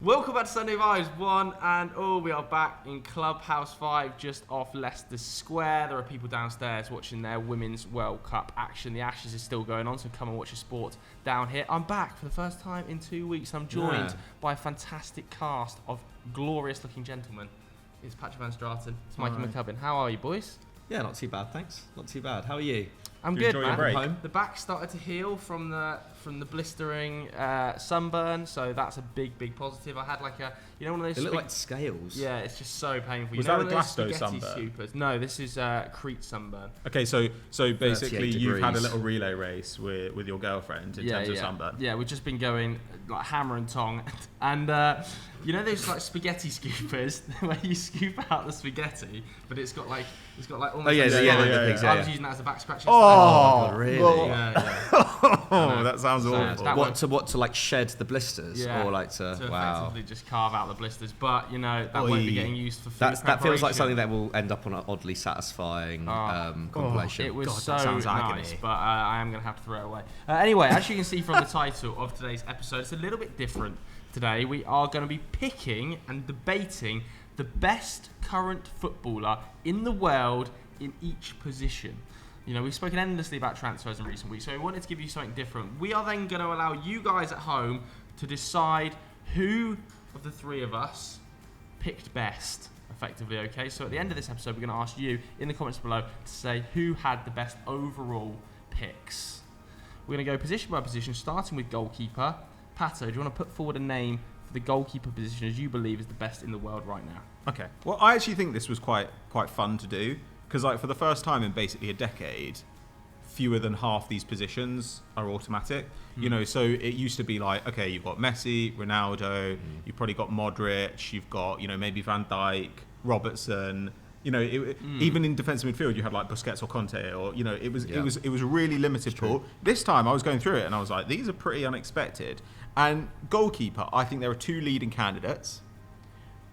Welcome back to Sunday Vibes 1 and all. We are back in Clubhouse 5 just off Leicester Square. There are people downstairs watching their Women's World Cup action. The Ashes is still going on, so come and watch your sport down here. I'm back for the first time in 2 weeks. I'm joined by a fantastic cast of glorious looking gentlemen. It's Patrick Van Straten, it's Mikey McCubbin. How are you, boys? Yeah, not too bad, thanks. Not too bad. How are you? I'm Did you good, enjoy man. your break? The back started to heal from the blistering sunburn, so that's a big positive. I had like one of those. They look like scales. Yeah, it's just so painful. Was you know that a Glasgow spaghetti sunburn? Scoopers? No, this is Crete sunburn. Okay, so basically you've had a degrees. little relay race with your girlfriend in terms of sunburn. Yeah, we've just been going like hammer and tong, and those like spaghetti scoopers where you scoop out the spaghetti, but it's got like almost. Oh yeah, the things. I was using that as a back scratching. Oh, God, really? Yeah. Oh, that sounds awful. That To like shed the blisters, or like to wow. effectively just carve out the blisters, but that won't be getting used for food That feels like preparation. something that will end up on an oddly satisfying compilation. It was God, so that sounds nice, agony. but I am going to have to throw it away. Anyway, as you can see from the title of today's episode, it's a little bit different today. We are going to be picking and debating the best current footballer in the world in each position. We've spoken endlessly about transfers in recent weeks, so we wanted to give you something different. We are then going to allow you guys at home to decide who of the three of us picked best, effectively, okay? So at the end of this episode, we're going to ask you in the comments below to say who had the best overall picks. We're going to go position by position, starting with goalkeeper. Pato, do you want to put forward a name for the goalkeeper position as you believe is the best in the world right now? Okay. Well, I actually think this was quite fun to do because, like, for the first time in basically a decade, fewer than half these positions are automatic. So it used to be like, okay, you've got Messi, Ronaldo, you've probably got Modric, you've got maybe Van Dijk, Robertson. Even in defensive midfield, you had like Busquets or Conte, or it was a really limited pool. This time, I was going through it and I was like, these are pretty unexpected. And goalkeeper, I think there are two leading candidates,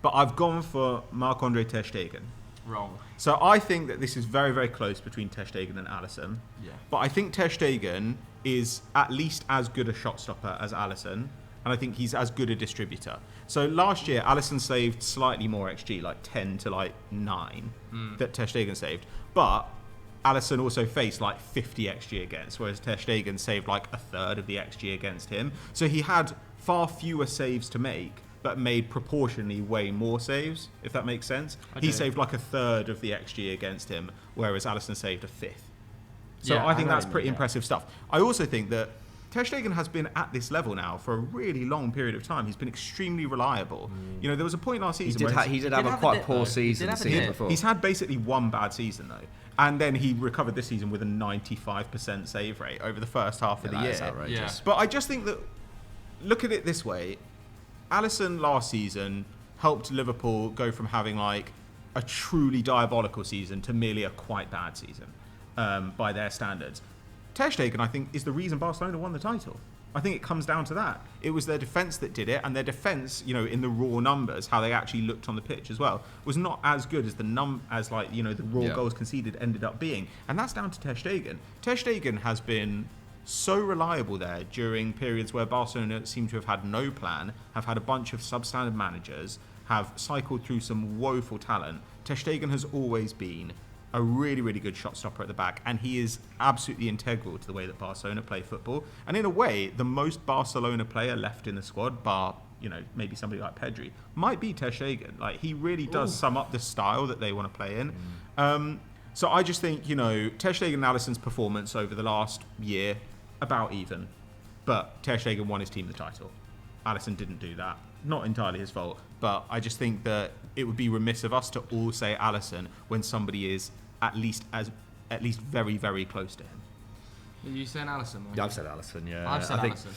but I've gone for Marc-Andre Ter Stegen. Wrong. So I think that this is very, very close between Ter Stegen and Alisson. Yeah. But I think Ter Stegen is at least as good a shot stopper as Alisson, and I think he's as good a distributor. So last year, Alisson saved slightly more XG, like 10 to like 9, that Ter Stegen saved. But Alisson also faced like 50 XG against, whereas Ter Stegen saved like a third of the XG against him. So he had far fewer saves to make, but made proportionally way more saves, if that makes sense. Okay. He saved like a third of the XG against him, whereas Alisson saved a fifth. So I think that's pretty impressive stuff. I also think that Ter Stegen has been at this level now for a really long period of time. He's been extremely reliable. There was a point last season He did have a quite poor season the season before. He's had basically one bad season though, and then he recovered this season with a 95% save rate over the first half of the year. That is outrageous. But I just think that, look at it this way, Alisson last season helped Liverpool go from having like a truly diabolical season to merely a quite bad season by their standards. Ter Stegen, I think, is the reason Barcelona won the title. I think it comes down to that. It was their defence that did it, and their defence, in the raw numbers, how they actually looked on the pitch as well, was not as good as the raw goals conceded ended up being. And that's down to Ter Stegen. Ter Stegen has been so reliable there during periods where Barcelona seem to have had no plan, have had a bunch of substandard managers, have cycled through some woeful talent. Ter Stegen has always been a really, really good shot stopper at the back, and he is absolutely integral to the way that Barcelona play football. And in a way, the most Barcelona player left in the squad, bar maybe somebody like Pedri, might be Ter Stegen. Like, he really does sum up the style that they want to play in. So I just think, Ter Stegen and Alisson's performance over the last year, about even. But Ter Stegen won his team the title. Alisson didn't do that. Not entirely his fault, but I just think that it would be remiss of us to all say Alisson when somebody is at least very, very close to him. Are you saying Alisson? Yeah, I've said Alisson, yeah. I've said Alisson.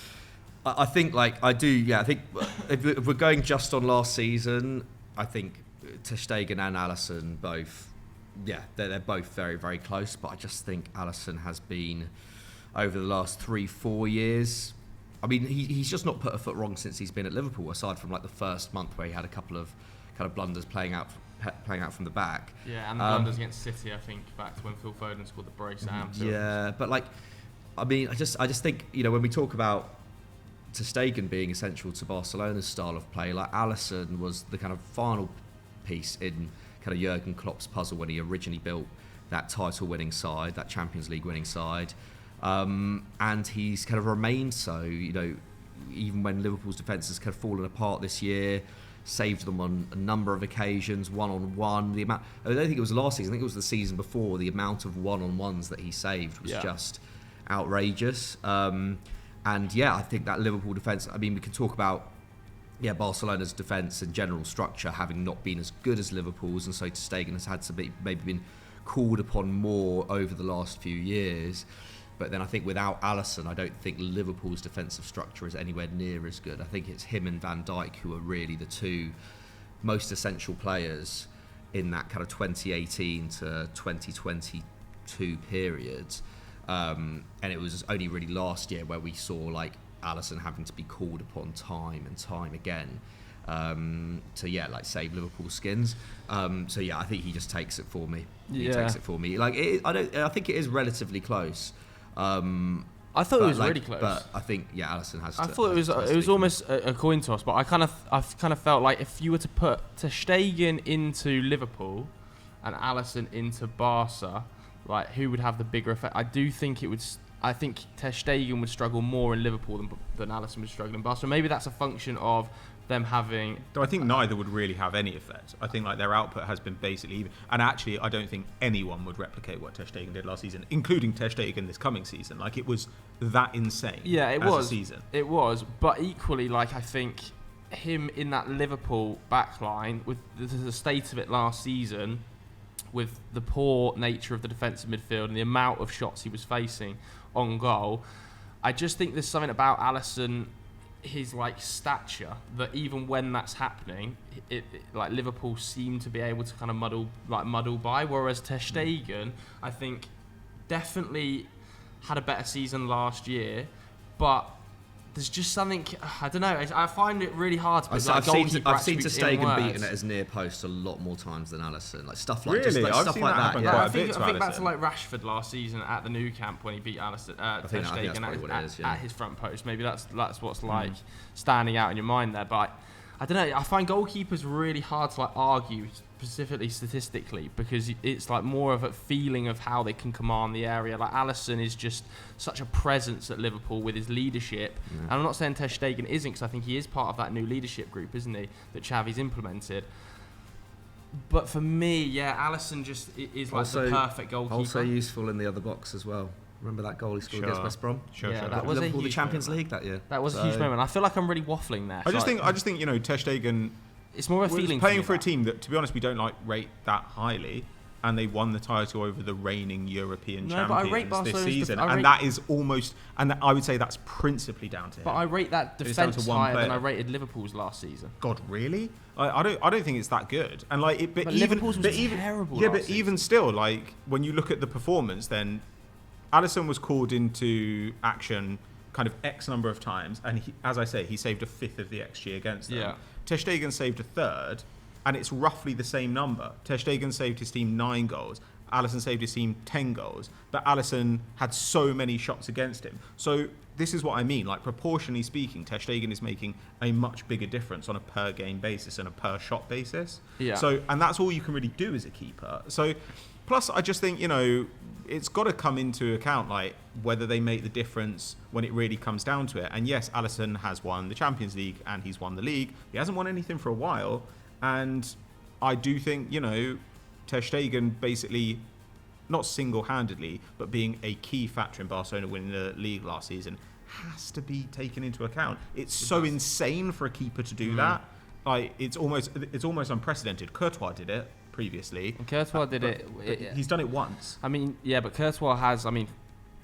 I think, I think if we're going just on last season, I think Ter Stegen and Alisson both, they're both very, very close, but I just think Alisson has been, over the last 3-4 years, I mean, he's just not put a foot wrong since he's been at Liverpool, aside from like the first month where he had a couple of kind of blunders playing out from the back. Yeah, and the blunders against City, I think, back to when Phil Foden scored the brace at Anfield. Yeah, but I mean, I just think, when we talk about ter Stegen being essential to Barcelona's style of play, like Alisson was the kind of final piece in kind of Jurgen Klopp's puzzle when he originally built that title-winning side, that Champions League winning side, and he's kind of remained so. Even when Liverpool's defence has kind of fallen apart this year, saved them on a number of occasions, one-on-one. I don't think it was last season. I think it was the season before. The amount of one-on-ones that he saved was just outrageous. And yeah, I think that Liverpool defence. I mean, we can talk about Barcelona's defence and general structure having not been as good as Liverpool's, and so ter Stegen has had to maybe been called upon more over the last few years. But then I think without Alisson, I don't think Liverpool's defensive structure is anywhere near as good. I think it's him and Van Dijk who are really the two most essential players in that kind of 2018 to 2022 period. And it was only really last year where we saw like Alisson having to be called upon time and time again to save Liverpool's skins. I think he just takes it for me. He takes it for me. I think it is relatively close. I thought it was really close, but I think Alisson has. I thought it was almost a coin toss, but I kind of felt like if you were to put ter Stegen into Liverpool and Alisson into Barca, like who would have the bigger effect? I do think it would. I think ter Stegen would struggle more in Liverpool than Alisson would struggle in Barca. So maybe that's a function of them having. I think neither would really have any effect. I think like their output has been basically even. And actually, I don't think anyone would replicate what ter Stegen did last season, including ter Stegen this coming season. Like it was that insane. Yeah, it as was. A season. It was, but equally, like I think him in that Liverpool backline with the state of it last season, with the poor nature of the defensive midfield and the amount of shots he was facing on goal, I just think there's something about Alisson, his like stature, that even when that's happening, it like Liverpool seem to be able to kind of muddle by, whereas ter Stegen, I think, definitely had a better season last year, but there's just something, I don't know, I find it really hard to put I've seen ter attributes in Stegen words. beaten at his near post a lot more times than Alisson. Like stuff like Really? just I've stuff seen like that that. happen Yeah. quite I a bit think to back to Alisson. like Rashford last season at the Nou Camp when he beat ter Stegen at his front post. Maybe that's what's like standing out in your mind there. But I don't know. I find goalkeepers really hard to like argue, specifically statistically, because it's like more of a feeling of how they can command the area. Like Alisson is just such a presence at Liverpool with his leadership. Yeah. And I'm not saying ter Stegen isn't, because I think he is part of that new leadership group, isn't he, that Xavi's implemented. But for me, Alisson just is like the perfect goalkeeper. Also useful in the other box as well. Remember that goal he scored against West Brom? Sure. That was Liverpool, a huge the Champions moment. League that year. That was a huge moment. I feel like I'm really waffling there. I just think ter Stegen it's more of a was feeling playing me, for a that. team that, to be honest, we don't like rate that highly, and they won the title over the reigning European No, but I rate champions this Barcelona's season, I and rate- that is almost, and I would say that's principally down to him. But I rate that It's down defence to one higher than player. I rated Liverpool's last season. God, really? I don't think it's that good. And like, but even Liverpool's was but even terrible yeah, last but even still, like when you look at the performance, then Alisson was called into action kind of X number of times, and he, as I say, he saved a fifth of the XG against them. Yeah. ter Stegen saved a third, and it's roughly the same number. Ter Stegen saved his team 9 goals. Alisson saved his team 10 goals. But Alisson had so many shots against him. So this is what I mean. Like, proportionally speaking, ter Stegen is making a much bigger difference on a per game basis and a per shot basis. Yeah. So, and that's all you can really do as a keeper. So, plus, I just think, it's got to come into account, like, whether they make the difference when it really comes down to it. And yes, Alisson has won the Champions League and he's won the league. He hasn't won anything for a while. And I do think, ter Stegen basically, not single-handedly, but being a key factor in Barcelona winning the league last season, has to be taken into account. It's so insane for a keeper to do that. Like, it's almost unprecedented. Courtois did it previously. And Courtois did but it. He's done it once. I mean, yeah, but Courtois has,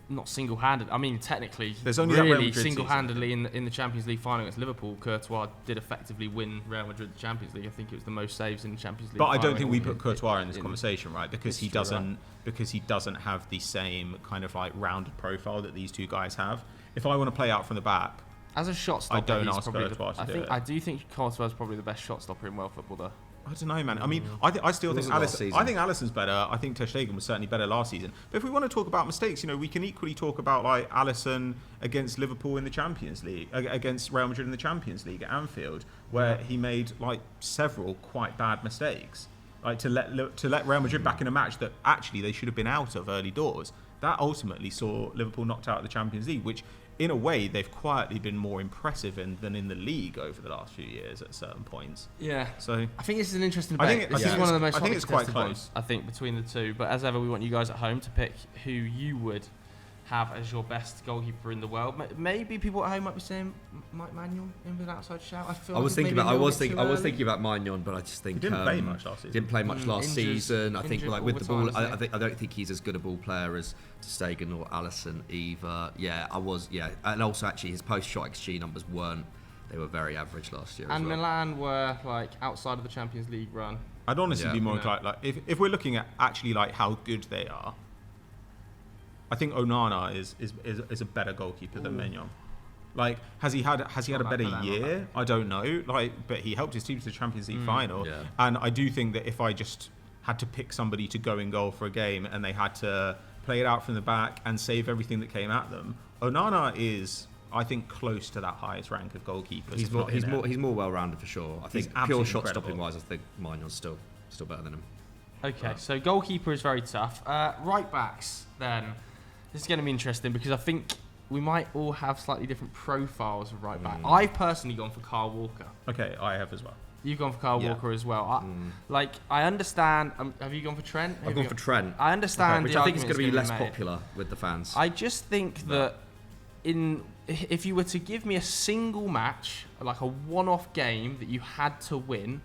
not single-handed. technically, There's only that Real really Madrid single-handedly in the Champions League final against Liverpool, Courtois did effectively win Real Madrid the Champions League. I think it was the most saves in the Champions League. But I don't final think we put Courtois in this conversation, right? Because he history, doesn't because he doesn't have the same kind of like rounded profile that these two guys have. If I want to play out from the back, As a shot stopper, I don't he's ask probably Courtois to do it. I do think Courtois is probably the best shot stopper in world football, though. I don't know, man. I mean, I still think wasn't last Alisson. season. I think Alisson's better. I think Ter Stegen was certainly better last season. But if we want to talk about mistakes, we can equally talk about like Alisson against Liverpool in the Champions League, against Real Madrid in the Champions League at Anfield, where he made like several quite bad mistakes, like to let Real Madrid back in a match that actually they should have been out of early doors. That ultimately saw Liverpool knocked out of the Champions League, which in a way they've quietly been more impressive than in the league over the last few years at certain points. Yeah. So I think this is an interesting debate. This is one of the most hotly contested ones, I think, between the two. But as ever, we want you guys at home to pick who you would have as your best goalkeeper in the world. Maybe people at home might be saying Mike Maignan in with an outside shout. I was thinking about Maignan, but I just think he didn't play much last season. Didn't play much last season. I think like with the ball, I don't think he's as good a ball player as Ter Stegen or Alisson either. And also actually his post-shot XG numbers they were very average last year. And as well. Milan were like outside of the Champions League run. I'd honestly be more inclined, like if we're looking at actually like how good they are, I think Onana is a better goalkeeper than Maignan. Like, has he had a better year? I don't know. Like, but he helped his team to the Champions League final. Yeah. And I do think that if I just had to pick somebody to go in goal for a game and they had to play it out from the back and save everything that came at them, Onana is, I think, close to that highest rank of goalkeepers. He's more well-rounded for sure. I think pure shot stopping wise, I think Maignan's still better than him. Okay, so goalkeeper is very tough. Right backs then. This is going to be interesting because I think we might all have slightly different profiles of right back. I've personally gone for Kyle Walker. Okay, I have as well. You've gone for Kyle Walker as well. I understand. Have you gone for Trent? I've gone for Trent. I understand. Which I think is going to be less popular with the fans. I just think that if you were to give me a single match, like a one-off game that you had to win,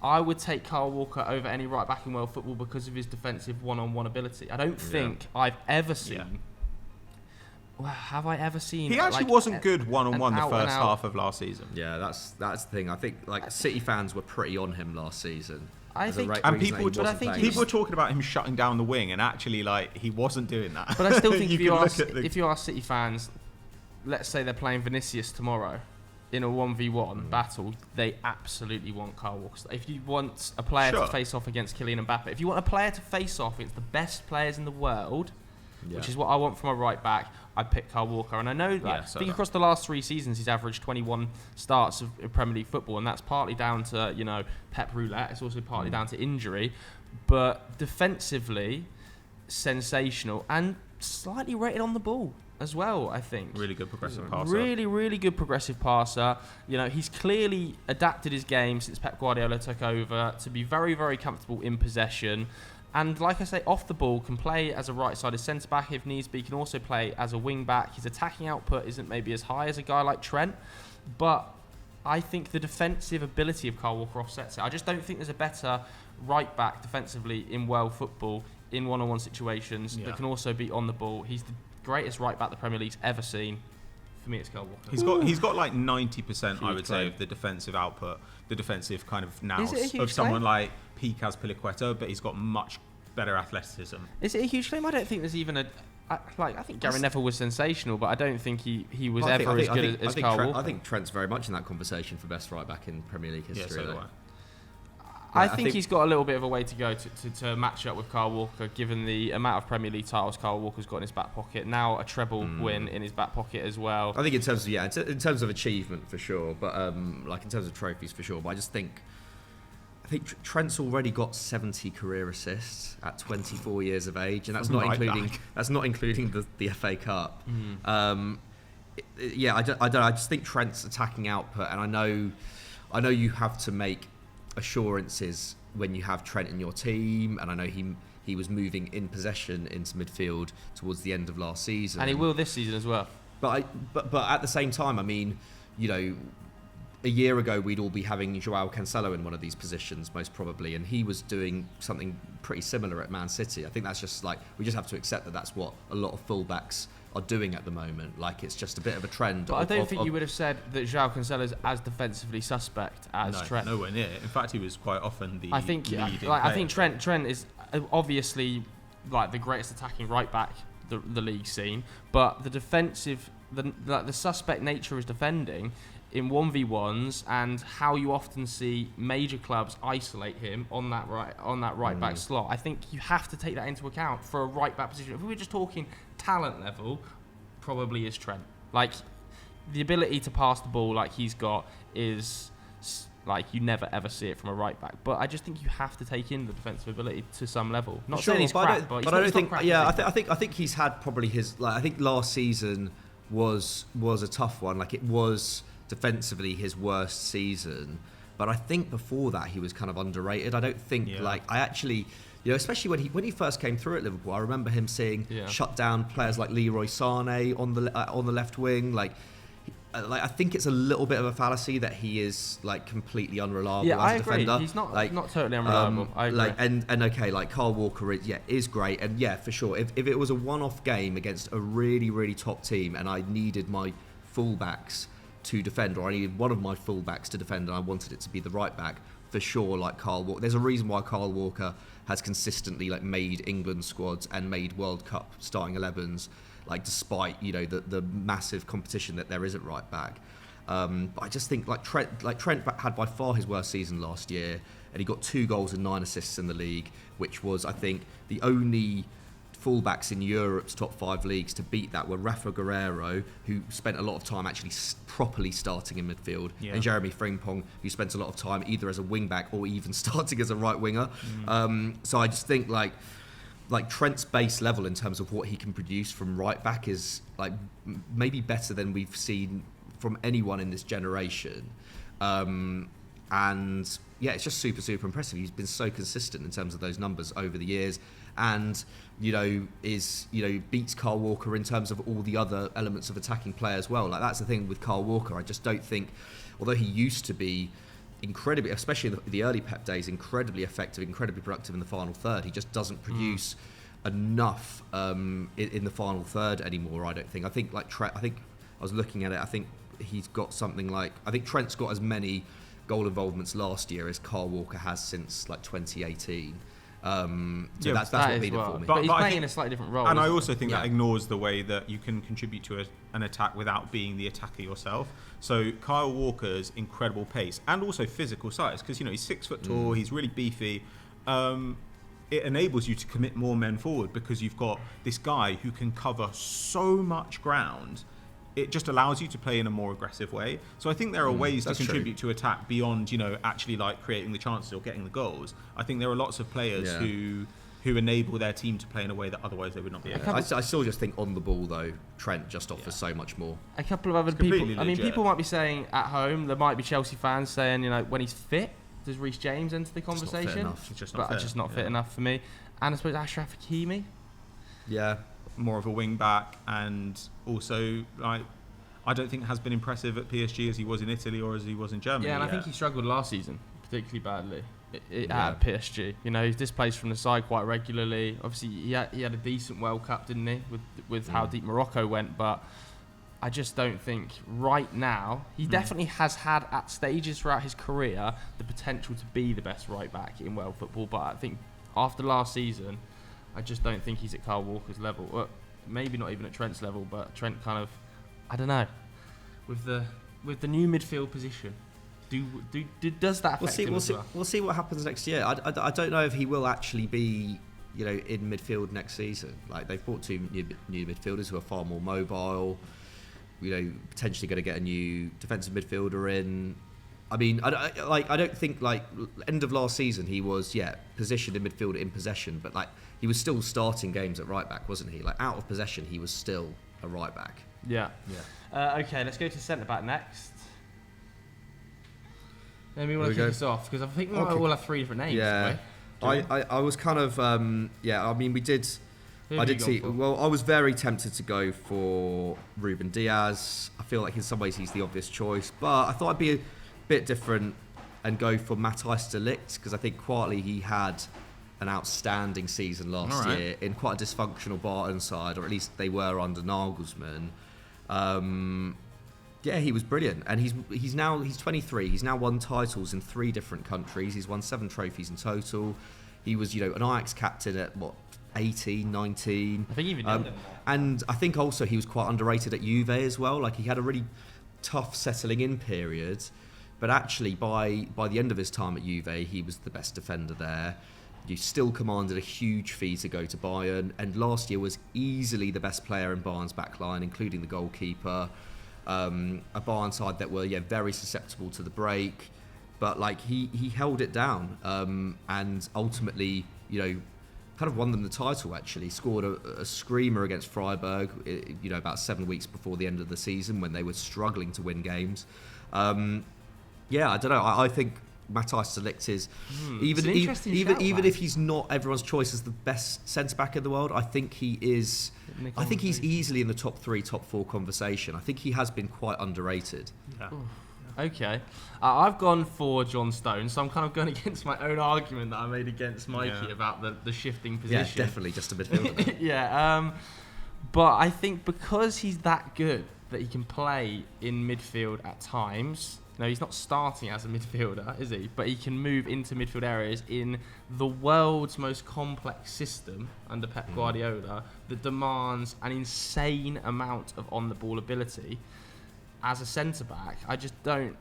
I would take Kyle Walker over any right back in world football because of his defensive one-on-one ability. I don't think I've ever seen. Yeah. Well, have I ever seen? He actually wasn't good one-on-one the first half of last season. Yeah, that's the thing. I think like City fans were pretty on him last season. People were talking about him shutting down the wing, and actually, like, he wasn't doing that. But I still think if you ask City fans, let's say they're playing Vinicius tomorrow in a 1v1 battle, they absolutely want Kyle Walker. If you want a player to face off against Kylian Mbappe, if you want a player to face off against the best players in the world, which is what I want from a right back, I'd pick Kyle Walker. And I know that I think across the last 3 seasons he's averaged 21 starts of Premier League football, and that's partly down to Pep Roulette. It's also partly down to injury, but defensively sensational and slightly rated on the ball as well, I think. Really good progressive passer. Really, really good progressive passer. He's clearly adapted his game since Pep Guardiola took over to be very, very comfortable in possession. And like I say, off the ball, can play as a right-sided centre-back if needs be. Can also play as a wing-back. His attacking output isn't maybe as high as a guy like Trent, but I think the defensive ability of Kyle Walker offsets it. I just don't think there's a better right-back defensively in world football in one-on-one situations that can also be on the ball. He's the greatest right-back the Premier League's ever seen. For me, it's Kyle Walker. He's got like 90%, I would say, of the defensive output, the defensive kind of nous of someone like Picaz Piliqueta, but he's got much better athleticism. Is it a huge claim? I don't think there's even I think Gary Neville was sensational, but I don't think he was ever as good as Kyle Walker. I think Trent's very much in that conversation for best right back in Premier League history. Yeah, so I think he's got a little bit of a way to go to match up with Kyle Walker, given the amount of Premier League titles Kyle Walker's got in his back pocket. Now a treble win in his back pocket as well. I think in terms of achievement for sure, but like in terms of trophies for sure. But I think Trent's already got 70 career assists at 24 years of age, and that's not including the FA Cup. I just think Trent's attacking output, and I know you have to make assurances when you have Trent in your team, and I know he was moving in possession into midfield towards the end of last season, and he will this season as well. But at the same time, I mean, a year ago we'd all be having Joao Cancelo in one of these positions most probably, and he was doing something pretty similar at Man City. I think that's just like, we just have to accept that that's what a lot of fullbacks are doing at the moment. Like, it's just a bit of a trend. But I don't think you would have said that Joao Cancelo is as defensively suspect as Trent. Nowhere near. In fact, he was quite often the I think Trent is obviously like the greatest attacking right back the league's seen, but the defensive the suspect nature is defending in 1v1s, and how you often see major clubs isolate him on that right back slot. I think you have to take that into account for a right back position. If we were just talking talent level, probably is Trent. Like, the ability to pass the ball like he's got is like you never ever see it from a right back. But I just think you have to take in the defensive ability to some level. Not saying he's crap, but I don't think. Yeah, I think he's had probably his. Like, I think last season was a tough one. Like, it was defensively his worst season. But I think before that he was kind of underrated. I don't think I actually. Especially when he first came through at Liverpool, I remember him seeing shut down players like Leroy Sané on the left wing. I think it's a little bit of a fallacy that he is like completely unreliable as a defender. He's not totally unreliable. I agree. Like Kyle Walker is great, and for sure. If it was a one-off game against a really, really top team, and I needed my fullbacks to defend, or I needed one of my fullbacks to defend, and I wanted it to be the right back, for sure, like Kyle Walker. There's a reason why Kyle Walker has consistently made England squads and made World Cup starting 11s, despite the massive competition that there is at right back. But I just think Trent had by far his worst season last year, and he got 2 goals and 9 assists in the league, which was, I think, the only fullbacks in Europe's top 5 leagues to beat that were Rafa Guerreiro, who spent a lot of time actually properly starting in midfield, and Jeremy Frimpong, who spent a lot of time either as a wing back or even starting as a right winger. So I just think like Trent's base level in terms of what he can produce from right back is maybe better than we've seen from anyone in this generation. And it's just super, super impressive. He's been so consistent in terms of those numbers over the years, and beats Kyle Walker in terms of all the other elements of attacking play as well. That's the thing with Kyle Walker. I just don't think, although he used to be incredibly, especially in the early Pep days, incredibly effective, incredibly productive in the final third, he just doesn't produce enough in the final third anymore. I don't think. I think Trent. I think I was looking at it. I think he's got something I think Trent's got as many goal involvements last year as Kyle Walker has since 2018. That's what made it for me. But he's playing in a slightly different role. And I also think that ignores the way that you can contribute to an attack without being the attacker yourself. So Kyle Walker's incredible pace and also physical size, because he's 6 foot tall, he's really beefy. It enables you to commit more men forward because you've got this guy who can cover so much ground. It just allows you to play in a more aggressive way. So I think there are ways to contribute to attack beyond, actually creating the chances or getting the goals. I think there are lots of players who enable their team to play in a way that otherwise they would not be able to. I still just think on the ball, though, Trent just offers so much more. A couple of other people. I mean, people might be saying at home, there might be Chelsea fans saying, when he's fit, does Reece James enter the conversation? It's just not fit enough for me. And I suppose Achraf Hakimi. Yeah, more of a wing back, and also I don't think has been impressive at PSG as he was in Italy or as he was in Germany. Yeah, and I think he struggled last season particularly badly at PSG. He's displaced from the side quite regularly. Obviously, he had a decent World Cup, didn't he, with how deep Morocco went, but I just don't think right now, he definitely has had at stages throughout his career the potential to be the best right back in world football, but I think after last season, I just don't think he's at Kyle Walker's level. Well, maybe not even at Trent's level, but Trent kind of, I don't know, with the new midfield position, does that affect him as well? We'll see what happens next year. I don't know if he will actually be in midfield next season. They've brought 2 new midfielders who are far more mobile. Potentially going to get a new defensive midfielder in. I mean, I don't think end of last season he was positioned in midfield in possession, but he was still starting games at right back, wasn't he? Out of possession, he was still a right back. Yeah. Okay, let's go to centre back next. Then we want to kick us off because I think we might all have 3 different names. Yeah, I was kind of I mean, we did. I did see. Well, I was very tempted to go for Ruben Diaz. I feel like in some ways he's the obvious choice, but I thought I'd be a bit different and go for Matthijs de Ligt because I think quietly he had an outstanding season last year in quite a dysfunctional Barton side, or at least they were under Nagelsmann. He was brilliant, and he's 23. He's now won titles in 3 different countries. He's won 7 trophies in total. He was an Ajax captain at 18, 19. I think even younger than that. And I think also he was quite underrated at Juve as well. Like, he had a really tough settling in period, but actually by the end of his time at Juve, he was the best defender there. You still commanded a huge fee to go to Bayern, and last year was easily the best player in Bayern's backline, including the goalkeeper. A Bayern side that were very susceptible to the break, but like he held it down, and ultimately kind of won them the title. Actually scored a screamer against Freiburg, about 7 weeks before the end of the season when they were struggling to win games. I don't know. I think Matthijs de Ligt is even if he's not everyone's choice as the best centre back in the world. I think he is. I think he's easily in the top 3, top 4 conversation. I think he has been quite underrated. Yeah. Okay, I've gone for John Stones, so I'm kind of going against my own argument that I made against Mikey about the shifting position. Yeah, definitely just a midfielder. But I think because he's that good that he can play in midfield at times. No, he's not starting as a midfielder, is he? But he can move into midfield areas in the world's most complex system under Pep Guardiola that demands an insane amount of on-the-ball ability. As a centre-back, I just don't...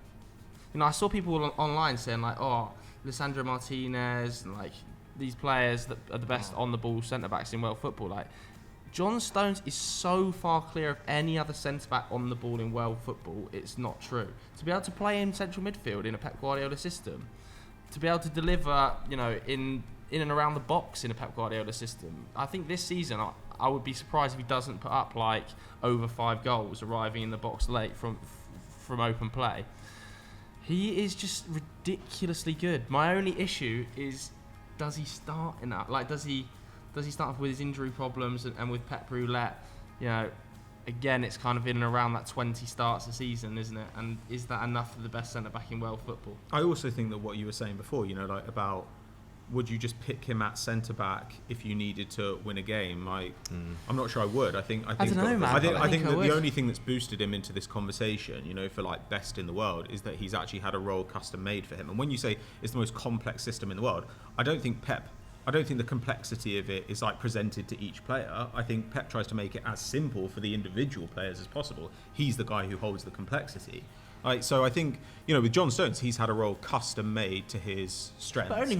I saw people online saying, like, Lisandro Martinez and, like, these players that are the best on-the-ball centre-backs in world football. Like, John Stones is so far clear of any other centre-back on the ball in world football, it's not true. To be able to play in central midfield in a Pep Guardiola system, to be able to deliver, in and around the box in a Pep Guardiola system, I think this season I would be surprised if he doesn't put up like over 5 goals arriving in the box late from open play. He is just ridiculously good. My only issue is, does he start in that? Like, does he start off with his injury problems and with Pep Roulette? Again, it's kind of in and around that 20 starts a season, isn't it? And is that enough for the best centre-back in world football? I also think that what you were saying before, about would you just pick him at centre-back if you needed to win a game? I'm not sure I would. I think don't know, man. I think that the only thing that's boosted him into this conversation, for like best in the world, is that he's actually had a role custom made for him. And when you say it's the most complex system in the world, I don't think the complexity of it is like presented to each player. I think Pep tries to make it as simple for the individual players as possible. He's the guy who holds the complexity. So I think, with John Stones, he's had a role custom made to his strengths. But only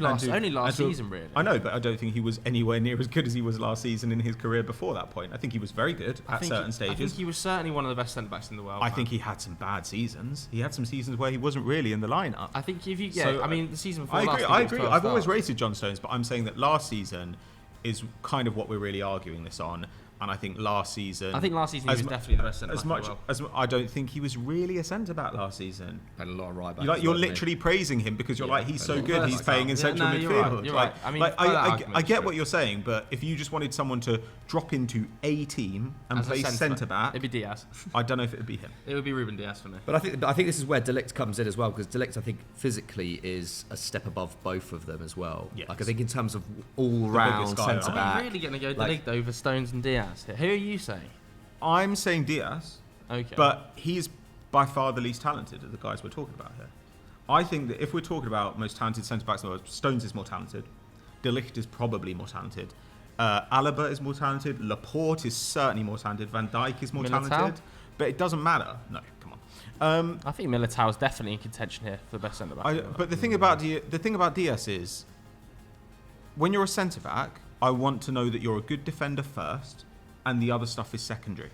last season, really. I know, but I don't think he was anywhere near as good as he was last season in his career before that point. I think he was very good at certain stages. I think he was certainly one of the best centre-backs in the world. I think he had some bad seasons. He had some seasons where he wasn't really in the lineup. I think if you... the season before I agree. I've always rated John Stones, but I'm saying that last season is kind of what we're really arguing this on. And I think last season he was definitely the best centre-back in the world. I don't think he was really a centre-back last season. Had a lot of right backs. You're literally praising him because you're like, he's so good, he's playing in central midfield. You're right. I get what you're saying, but if you just wanted someone to drop into a team and play centre-back, it'd be Diaz. I don't know if it would be him. It would be Ruben Diaz for me. But I think this is where de Ligt comes in as well, because de Ligt, I think, physically is a step above both of them as well. Yes. Like, I think in terms of all-round centre-back. Are you really going to go de Ligt over Stones and Diaz? Who are you saying? I'm saying Diaz, okay, but he's by far the least talented of the guys we're talking about here. I think that if we're talking about most talented centre-backs in the world, Stones is more talented. De Ligt is probably more talented. Alaba is more talented. Laporte is certainly more talented. Van Dijk is more talented. But it doesn't matter. No, come on. I think Militao is definitely in contention here for the best centre-back. But the thing about Diaz is, when you're a centre-back, I want to know that you're a good defender first, and the other stuff is secondary.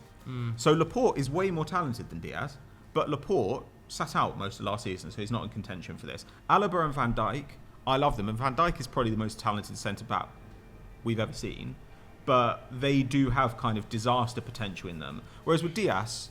So Laporte is way more talented than Diaz, but Laporte sat out most of last season, so he's not in contention for this. Alaba and Van Dijk, I love them, and Van Dijk is probably the most talented centre-back we've ever seen, but they do have kind of disaster potential in them. Whereas with Diaz,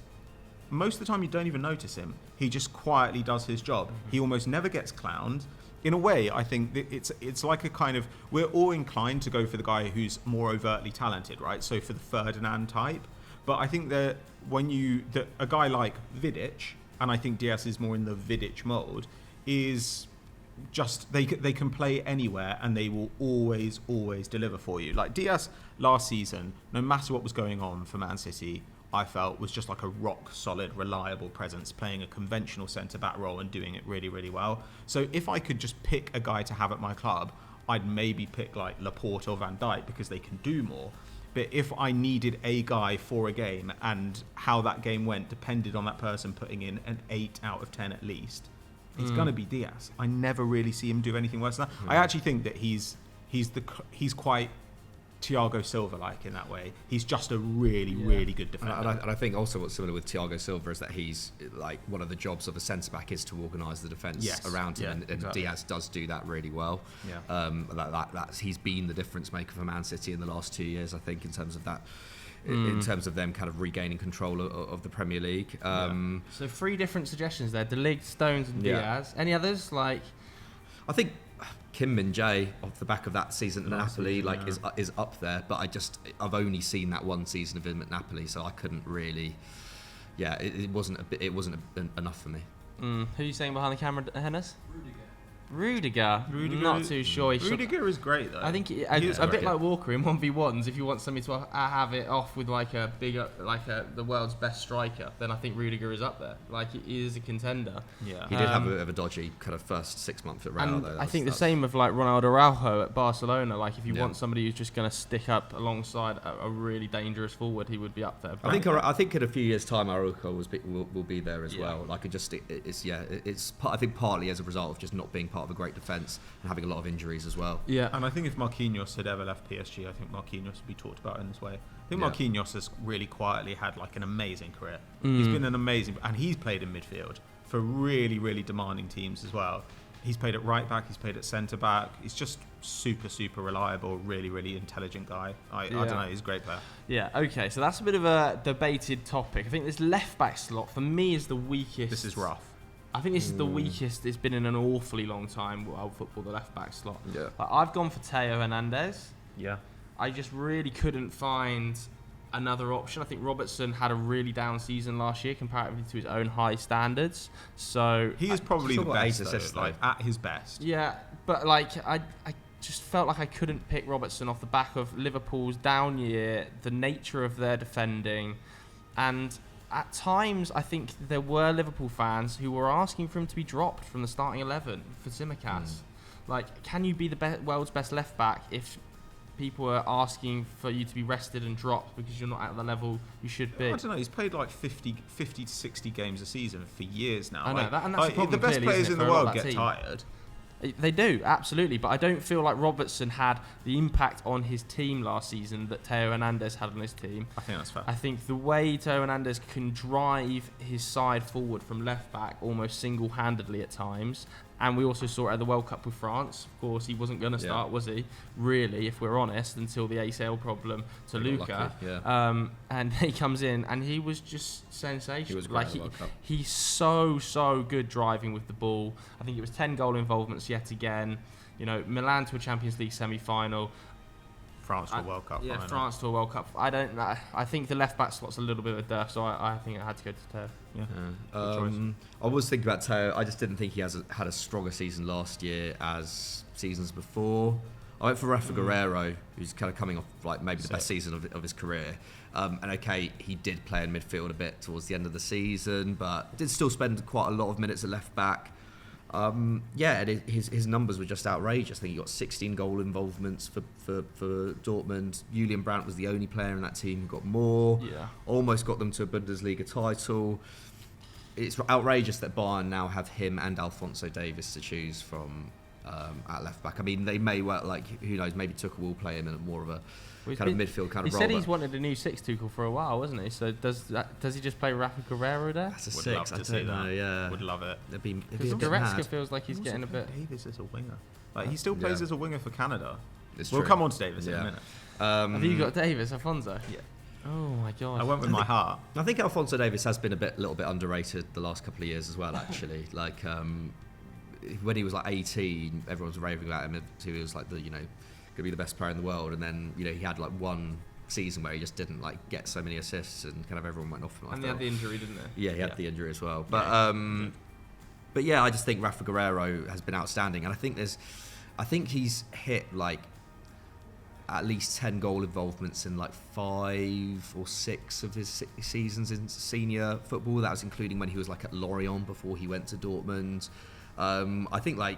most of the time you don't even notice him. He just quietly does his job. He almost never gets clowned. In a way, I think that it's like a kind of... We're all inclined to go for the guy who's more overtly talented, right? So for the Ferdinand type. But I think that a guy like Vidic, and I think Diaz is more in the Vidic mold, is just... They can play anywhere and they will always deliver for you. Like Diaz last season, no matter what was going on for Man City, I felt was just like a rock-solid, reliable presence, playing a conventional centre-back role and doing it really, really well. So if I could just pick a guy to have at my club, I'd maybe pick like Laporte or Van Dijk because they can do more. But if I needed a guy for a game and how that game went depended on that person putting in an 8 out of 10 at least, it's going to be Diaz. I never really see him do anything worse than that. I actually think that he's quite Thiago Silva-like in that way. He's just a really good defender. And I think also what's similar with Thiago Silva is that he's like one of the jobs of a centre-back is to organise the defence around him, and exactly. Diaz does do that really well. That's he's been the difference maker for Man City in the last 2 years, I think, in terms of that. In terms of them kind of regaining control of the Premier League. So 3 different suggestions there: De Ligt, Stones, and Diaz. Any others? Like, I think Kim Min-jae off the back of that season at Napoli is up there, but I've only seen that one season of him at Napoli, so I couldn't really. Yeah, it wasn't enough for me. Who are you saying behind the camera, Hennes? Rudiger. Not too sure. Rudiger is great though. I think a bit like Walker in 1v1s. If you want somebody to have it off with like a bigger, the world's best striker, then I think Rudiger is up there. Like, he is a contender. Yeah, he did have a bit of a dodgy kind of first 6 months at Real. Though. I think the same with like Ronaldo Araujo at Barcelona. Like, if you want somebody who's just going to stick up alongside a really dangerous forward, he would be up there. I think in a few years' time, Araujo will be there as well. Like, I think partly as a result of just not being part of a great defence and having a lot of injuries as well. Yeah, and I think if Marquinhos had ever left PSG, I think Marquinhos would be talked about in this way. I think Marquinhos has really quietly had like an amazing career. He's been an amazing, and he's played in midfield for really demanding teams as well. He's played at right back, he's played at centre back. He's just super reliable, really intelligent guy. I don't know, he's a great player. Yeah, okay, so that's a bit of a debated topic. I think this left back slot for me is the weakest. This is rough. I think this is the weakest it's been in an awfully long time, world football, the left back slot. Yeah. Like, I've gone for Theo Hernandez. Yeah. I just really couldn't find another option. I think Robertson had a really down season last year comparatively to his own high standards. So he is probably the best, assists, like at his best. Yeah, but like I just felt like I couldn't pick Robertson off the back of Liverpool's down year, the nature of their defending, and at times, I think there were Liverpool fans who were asking for him to be dropped from the starting 11 for Tsimikas. Like, can you be the world's best left back if people are asking for you to be rested and dropped because you're not at the level you should be? I don't know. He's played like 50 to 60 games a season for years now. I know, and that's the problem, the best clearly, players in the world get team. tired. They do, absolutely, but I don't feel like Robertson had the impact on his team last season that Theo Hernandez had on his team. I think that's fair. I think the way Theo Hernandez can drive his side forward from left back almost single-handedly at times, and we also saw it at the World Cup with France. Of course, he wasn't going to start, was he? Really, if we're honest, until the ACL problem to Luka. And he comes in, and he was just sensational. He was great at the World Cup. He's so good driving with the ball. I think it was 10 goal involvements yet again. You know, Milan to a Champions League semi-final. France to a World Cup. Yeah, France to a World Cup. I don't know. I think the left back slot's a little bit of a dearth, so I think it had to go to Theo. I was thinking about Theo. I just didn't think he had a stronger season last year as seasons before. I went for Rafa Guerreiro, who's kind of coming off like maybe the best season of his career. And okay, he did play in midfield a bit towards the end of the season, but did still spend quite a lot of minutes at left back. His numbers were just outrageous. I think he got 16 goal involvements for Dortmund. Julian Brandt was the only player in that team who got more. Yeah. Almost got them to a Bundesliga title. It's outrageous that Bayern now have him and Alphonso Davies to choose from at left back. I mean, they may well, like, who knows, maybe Tuchel will play him in more of a kind of midfield kind of role. He said he's wanted a new 6 Tuchel for a while, wasn't he? So does he just play Rafa Guerreiro there? That's a Would 6. love to I see don't know. that. Yeah, would love it. It'd be Because Goretzka feels like he's getting a bit. Davis as a winger. Like, he still plays as a winger for Canada. It's We'll true. come on to Davis in a minute. Have you got Davis, Alfonso? Yeah. Oh my god. I went with my heart. I think Alphonso Davies has been a little bit underrated the last couple of years as well. Actually, like when he was like 18, everyone was raving about him. He was like going to be the best player in the world, and then he had like one season where he just didn't like get so many assists, and kind of everyone went off him. And he had the injury, didn't he? Yeah, he had the injury as well. But I just think Rafa Guerreiro has been outstanding, and I think he's hit like at least 10 goal involvements in like 5 or 6 of his seasons in senior football. That was including when he was like at Lorient before he went to Dortmund. I think like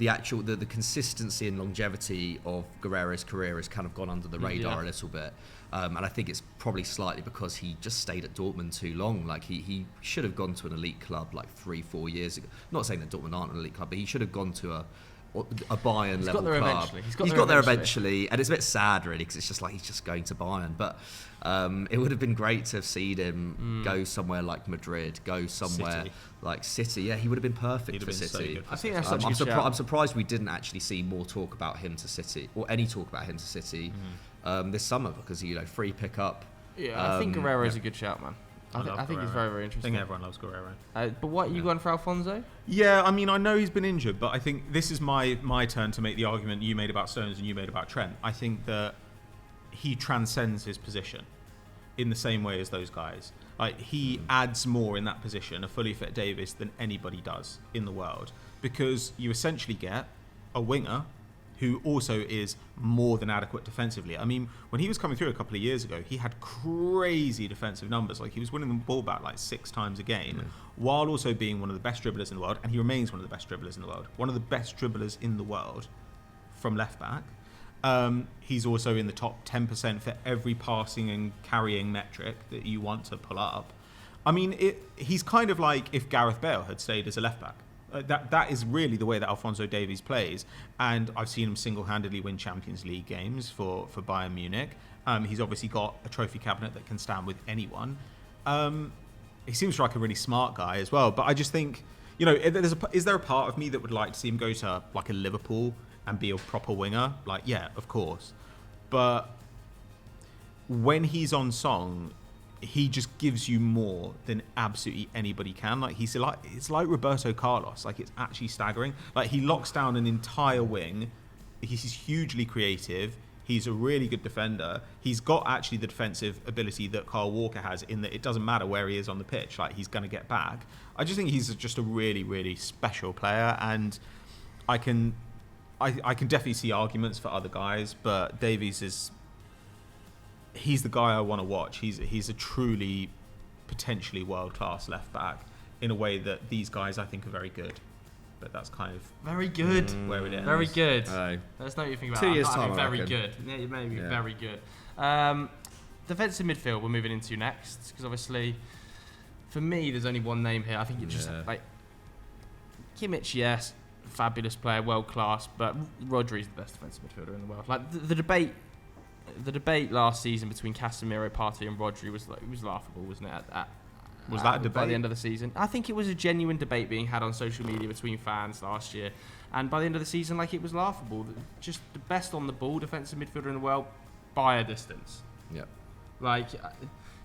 the consistency and longevity of Guerrero's career has kind of gone under the radar a little bit. And I think it's probably slightly because he just stayed at Dortmund too long. Like he should have gone to an elite club like 3-4 years ago. Not saying that Dortmund aren't an elite club, but he should have gone to a Bayern level club. He's got there eventually, and it's a bit sad really because it's just like he's just going to Bayern. But it would have been great to have seen him go somewhere like Madrid, go somewhere like City. Yeah, he would have been perfect for City. So I think that's such a good shout. I'm surprised we didn't actually see more talk about him to City, or any talk about him to City this summer, because free pickup. Yeah, I think Guerrero is a good shout, man. I think he's very, very I interesting. think everyone loves Guerrero. But what you going for Alfonso? Yeah, I mean, I know he's been injured, but I think this is my turn to make the argument you made about Stones and you made about Trent. I think that he transcends his position in the same way as those guys. Like, he adds more in that position, a fully fit Davis, than anybody does in the world, because you essentially get a winger who also is more than adequate defensively. I mean, when he was coming through a couple of years ago, he had crazy defensive numbers. Like, he was winning the ball back like 6 times a game, while also being one of the best dribblers in the world, and he remains one of the best dribblers in the world. One of the best dribblers in the world from left back. He's also in the top 10% for every passing and carrying metric that you want to pull up. I mean, he's kind of like if Gareth Bale had stayed as a left back. That is really the way that Alphonso Davies plays, and I've seen him single-handedly win Champions League games for Bayern Munich. He's obviously got a trophy cabinet that can stand with anyone. He seems like a really smart guy as well, but I just think, is there a part of me that would like to see him go to like a Liverpool and be a proper winger? Like, yeah, of course, but when he's on song, he just gives you more than absolutely anybody can. Like, it's like Roberto Carlos. Like, it's actually staggering. Like, he locks down an entire wing. He's hugely creative. He's a really good defender. He's got actually the defensive ability that Kyle Walker has, in that it doesn't matter where he is on the pitch. Like, he's going to get back. I just think he's just a really, really special player, and I can definitely see arguments for other guys, but Davies is... he's the guy I want to watch. He's a truly, potentially world-class left-back in a way that these guys, I think, are very good. But that's kind of... very good. Where it ends. Very good. Aye. Let's know what you think about 2 years' time, I very reckon. good. Yeah, maybe Yeah. very good. Defensive midfield we're moving into next, because obviously, for me, there's only one name here. I think it's just, like... Kimmich, yes, fabulous player, world-class, but Rodri's the best defensive midfielder in the world. Like, the debate last season between Casemiro, Partey, and Rodri was laughable, wasn't it? Was that a debate? By the end of the season, I think it was a genuine debate being had on social media between fans last year, and by the end of the season, like, it was laughable. Just the best on the ball defensive midfielder in the world by a distance. Yeah. Like,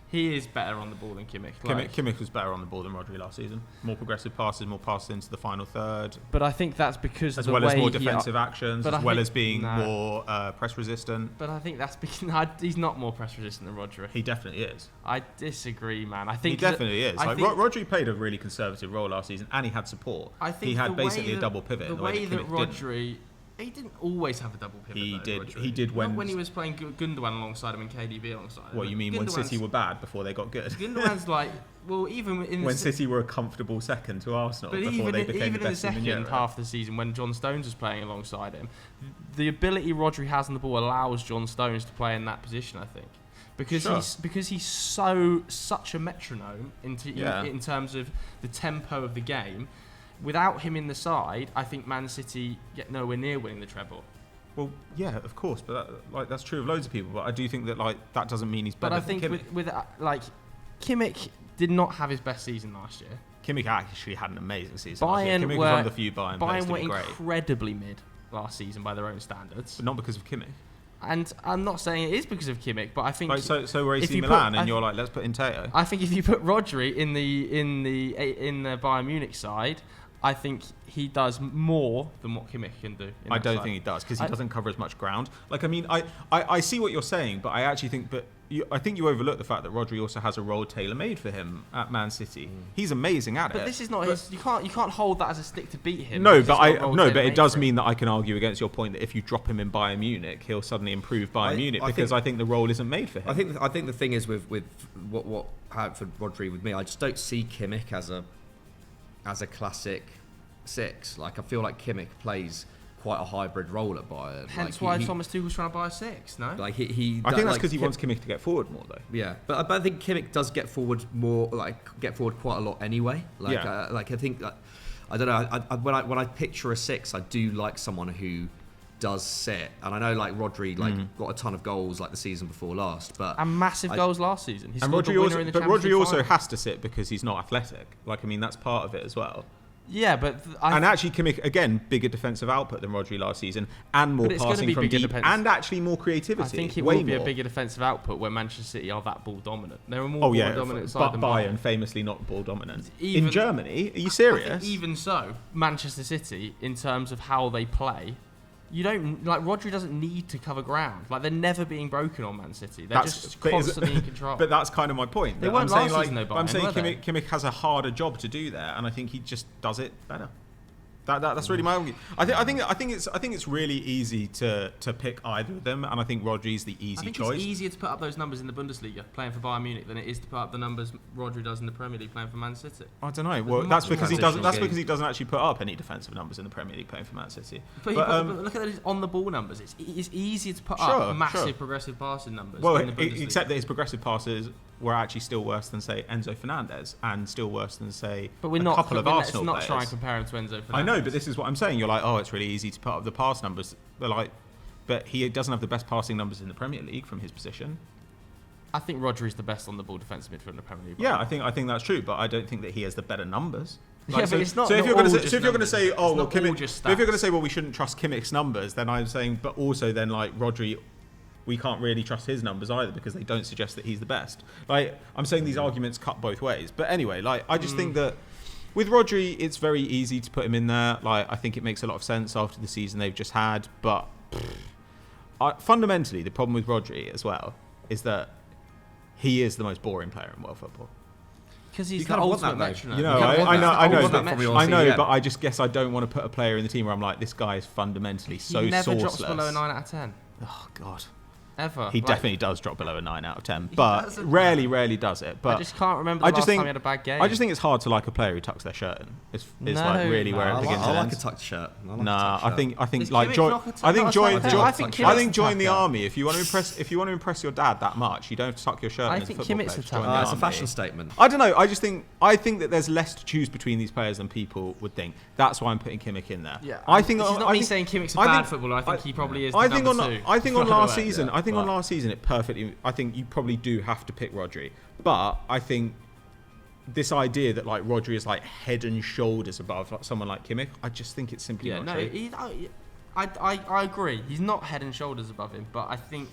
he is better on the ball than Kimmich. Kimmich was better on the ball than Rodri last season. More progressive passes, more passes into the final third. But I think that's because as of the well way as more defensive actions, as well as being nah. more press resistant. But I think that's because he's not more press resistant than Rodri. He definitely is. I disagree, man. I think he definitely is. I Like, think Rodri played a really conservative role last season, and he had support. I think he had the basically way a double pivot. The in the way that Kimmich Rodri, he didn't always have a double pivot. He though, did. Rodri. He did when. Not when he was playing Gundogan alongside him and KDB alongside him. What you mean when City were bad before they got good? Gundogan's like, well, even in when City were a comfortable second to Arsenal but before they became the even in the best team in second Europe. half of the season when John Stones was playing alongside him, the ability Rodri has on the ball allows John Stones to play in that position, I think. Because he's such a metronome in terms of the tempo of the game. Without him in the side, I think Man City get nowhere near winning the treble. Well, yeah, of course, but that's true of loads of people. But I do think that that doesn't mean he's better. But I think with Kimmich did not have his best season last year. Kimmich actually had an amazing season. Kimmich was one of the few Bayern players to were be great, incredibly mid last season by their own standards. but not because of Kimmich. And I'm not saying it is because of Kimmich, but I think So we're AC Milan, and you're like, let's put in Teo. I think if you put Rodri in the Bayern Munich side, I think he does more than what Kimmich can do. I don't think he does, because he doesn't cover as much ground. Like, I mean, I see what you're saying, but I actually think, I think you overlook the fact that Rodri also has a role tailor-made for him at Man City. He's amazing at it. But this is not his. You can't hold that as a stick to beat him. No, but it does mean that I can argue against your point that if you drop him in Bayern Munich, he'll suddenly improve Bayern Munich, because I think the role isn't made for him. I think the thing is with how for Rodri with me, I just don't see Kimmich as a classic 6. Like I feel like Kimmich plays quite a hybrid role at Bayern. Hence like, why Thomas Tuchel's trying to buy a 6. No. Like I think that's because he wants Kimmich to get forward more, though. Yeah, but I think Kimmich does get forward more, get forward quite a lot anyway. Like, I think, I don't know. When I picture a 6, I do like someone who does sit, and I know like Rodri got a ton of goals like the season before last, but and massive goals last season. He scored Rodri the winner in the Champions League Rodri also final. has to sit because he's not athletic. Like I mean, that's part of it as well. Yeah, but and actually, Kimmich again bigger defensive output than Rodri last season, and more passing from deep, and actually more creativity. I think it will be a bigger defensive output when Manchester City are that ball dominant. They're a more ball dominant side than Bayern, famously not ball dominant. In Germany, are you serious? Even so, Manchester City, in terms of how they play, you don't like Rodri doesn't need to cover ground. Like they're never being broken on Man City. They're just constantly in control. But that's kind of my point. They weren't last season, though. I'm saying Kimmich has a harder job to do there, and I think he just does it better. That's really my argument. I think it's really easy to pick either of them, and I think Rodri's the easy choice. It's easier to put up those numbers in the Bundesliga playing for Bayern Munich than it is to put up the numbers Rodri does in the Premier League playing for Man City. I don't know. Well, that's because he doesn't. That's because he doesn't actually put up any defensive numbers in the Premier League playing for Man City. But look at those on the ball numbers. It's easier to put up massive progressive passing numbers. Well, in the Bundesliga. Except that his progressive passes were actually still worse than say Enzo Fernandez, and still worse than say a couple of Arsenal players. Let's not try and compare him to Enzo Fernandez. I know, but this is what I'm saying. You're like, oh, it's really easy to put up the pass numbers. But he doesn't have the best passing numbers in the Premier League from his position. I think Rodri's the best on the ball defensive midfielder in the Premier League. Yeah, I think that's true, but I don't think that he has the better numbers. But it's not. So if you're going to say, oh well, Kimmich, if you're going to say, well, we shouldn't trust Kimmich's numbers, then I'm saying, but also then like Rodri, we can't really trust his numbers either because they don't suggest that he's the best. Like I'm saying, these arguments cut both ways. But anyway, like I just think that with Rodri, it's very easy to put him in there. Like I think it makes a lot of sense after the season they've just had. But fundamentally, the problem with Rodri as well is that he is the most boring player in world football. Because he's the ultimate metronome. You know, I know, but I just guess I don't want to put a player in the team where I'm like, this guy is fundamentally so he never sourceless. drops below a 9 out of 10. Oh God. Ever. He definitely does drop below a 9 out of 10, but rarely does it. But I just can't remember the last time he had a bad game. I just think it's hard to like a player who tucks their shirt in. It's like really where it begins. I like a tucked shirt. I think like join the army if you want to impress your dad that much. You don't have to tuck your shirt in. I think Kimmich's it's a fashion statement. I don't know. I think that there's less to choose between these players than people would think. That's why I'm putting Kimmich in there. Yeah, I think this is not me saying Kimmich's a bad footballer. I think he probably is. I think on last season. I think on last season it perfectly. I think you probably do have to pick Rodri, but I think this idea that like Rodri is like head and shoulders above like someone like Kimmich, I just think it's simply not true. I agree. He's not head and shoulders above him, but I think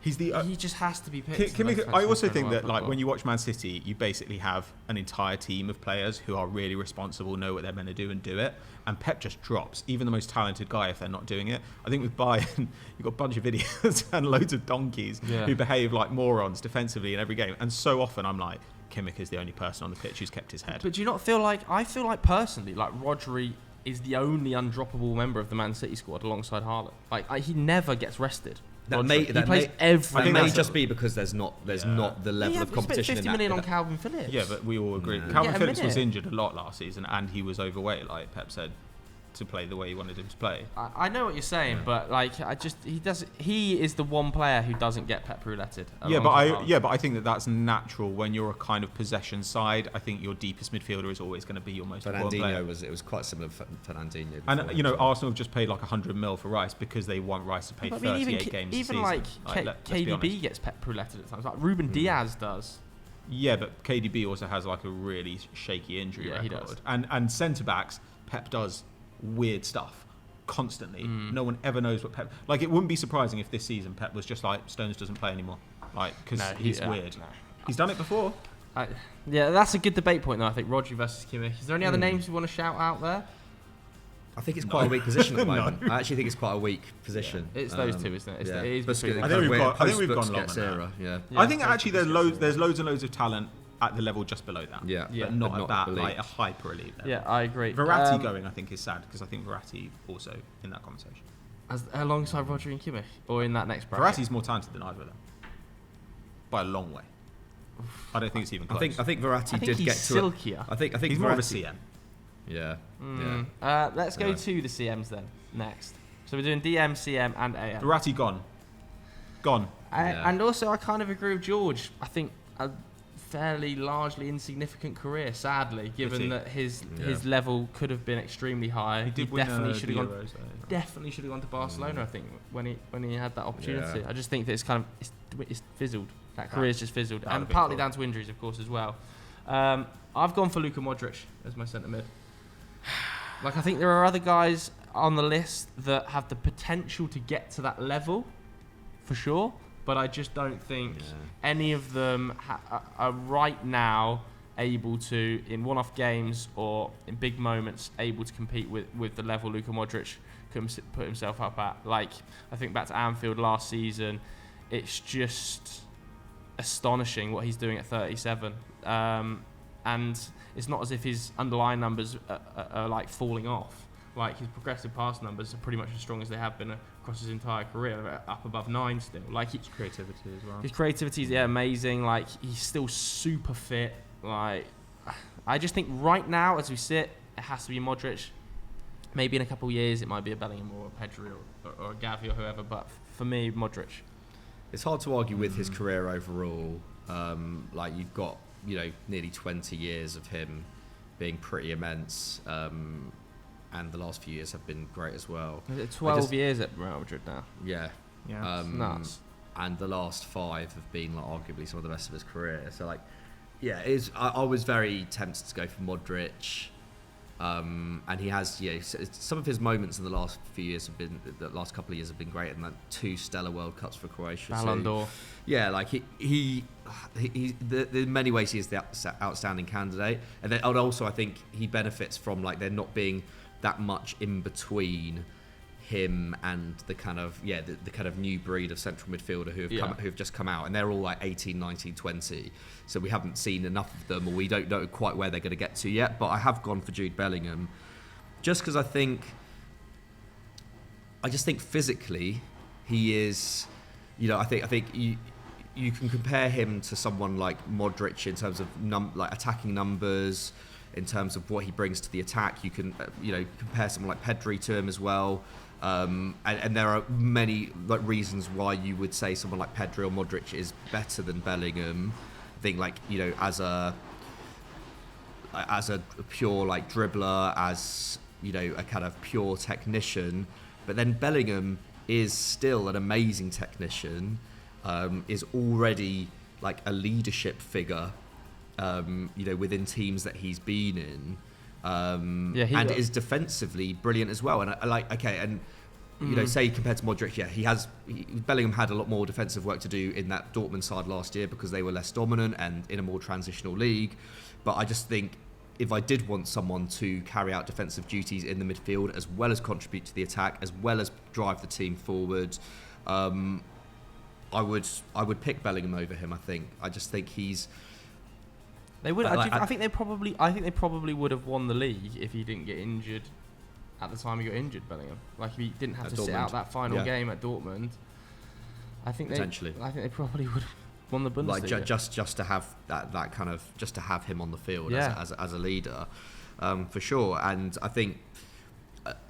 he's the. He just has to be picked. Kimmich, I also think that like when you watch Man City, you basically have an entire team of players who are really responsible, know what they're meant to do, and do it. And Pep just drops even the most talented guy if they're not doing it. I think with Bayern, you've got a bunch of idiots and loads of donkeys who behave like morons defensively in every game. And so often I'm like, Kimmich is the only person on the pitch who's kept his head. But do you not feel like I feel like personally like Rodri is the only undroppable member of the Man City squad alongside Haaland. Like he never gets rested. That may just be because there's not the level of competition. 50 million on Calvin Phillips. Yeah, but we all agree. Calvin Phillips was injured a lot last season, and he was overweight, like Pep said, to play the way he wanted him to play. I know what you're saying, but like he is the one player who doesn't get Pep rouletted. But I think that's natural when you're a kind of possession side. I think your deepest midfielder is always going to be your most important player. It was quite similar for Fernandinho. And Arsenal have just paid like 100 mil for Rice because they want Rice to pay 38 games a season. Even like KDB gets Pep rouletted at times. Like Ruben Diaz does. Yeah, but KDB also has like a really shaky injury record. He does. And centre backs, Pep does weird stuff constantly. No one ever knows what Pep. Like it wouldn't be surprising if this season Pep was just like Stones doesn't play anymore, like because he's weird. No. He's done it before. That's a good debate point though. I think Rodri versus Kimmich. Is there any other names you want to shout out there? I think it's quite a weak position at the moment. I actually think it's quite a weak position. It's those two, isn't it? I think we've gone long on that. I think actually there's loads and loads of talent at the level just below that. But not at that like a hyper elite level. Yeah, I agree. Verratti going, I think, is sad because I think Verratti also in that conversation. Alongside Rodri and Kimmich, or in that next bracket? Verratti's more talented than either of them by a long way. I don't think it's even close. I think Verratti did get to silkier. I think he's more of a CM. Yeah. Let's go to the CMs then next. So we're doing DM, CM, and AM. Verratti gone. And also, I kind of agree with George. I think a fairly largely insignificant career, sadly, given that his level could have been extremely high. He definitely should have gone. Euros, Definitely should have gone to Barcelona. I think when he had that opportunity. I just think that it's fizzled. That career's just fizzled, and partly down to injuries, of course, as well. I've gone for Luka Modric as my centre mid. Like, I think there are other guys on the list that have the potential to get to that level, for sure. But I just don't think any of them are right now able to, in one-off games or in big moments, able to compete with the level Luka Modric can put himself up at. Like, I think back to Anfield last season, it's just astonishing what he's doing at 37. And it's not as if his underlying numbers are like falling off. Like, his progressive pass numbers are pretty much as strong as they have been across his entire career, up above 9 still. Like, his creativity as well. His creativity is amazing. Like, he's still super fit. Like, I just think right now, as we sit, it has to be Modric. Maybe in a couple of years, it might be a Bellingham or a Pedri or a Gavi or whoever. But for me, Modric. It's hard to argue with his career overall. Like, you've got, nearly 20 years of him being pretty immense. And the last few years have been great as well. 12 years at Real Madrid now. Yeah. Nuts. And the last 5 have been arguably some of the best of his career. So I was very tempted to go for Modric. And he has, some of his moments in the last few years the last couple of years have been great, and 2 stellar World Cups for Croatia. Ballon d'Or. Yeah, like he in many ways he is the outstanding candidate, and also I think he benefits from there not being that much in between him and the kind of the kind of new breed of central midfielder who've just come out, and they're all 18, 19, 20. So we haven't seen enough of them, or we don't know quite where they're going to get to yet. But I have gone for Jude Bellingham, just because I just think physically he is, I think you can compare him to someone like Modric in terms of attacking numbers. In terms of what he brings to the attack, you can compare someone like Pedri to him as well, and there are many reasons why you would say someone like Pedri or Modric is better than Bellingham. I think as a pure dribbler, as a kind of pure technician, but then Bellingham is still an amazing technician, is already a leadership figure. Within teams that he's been in, and is defensively brilliant as well. And say compared to Modric, Bellingham had a lot more defensive work to do in that Dortmund side last year because they were less dominant and in a more transitional league. But I just think if I did want someone to carry out defensive duties in the midfield as well as contribute to the attack, as well as drive the team forward, I would pick Bellingham over him. I just think he's. They would. I think they probably would have won the league if he didn't get injured at the time he got injured. Bellingham, if he didn't have to sit out that final game at Dortmund, I think they probably would have won the Bundesliga. Just to have that kind of just to have him on the field as a leader, for sure. And I think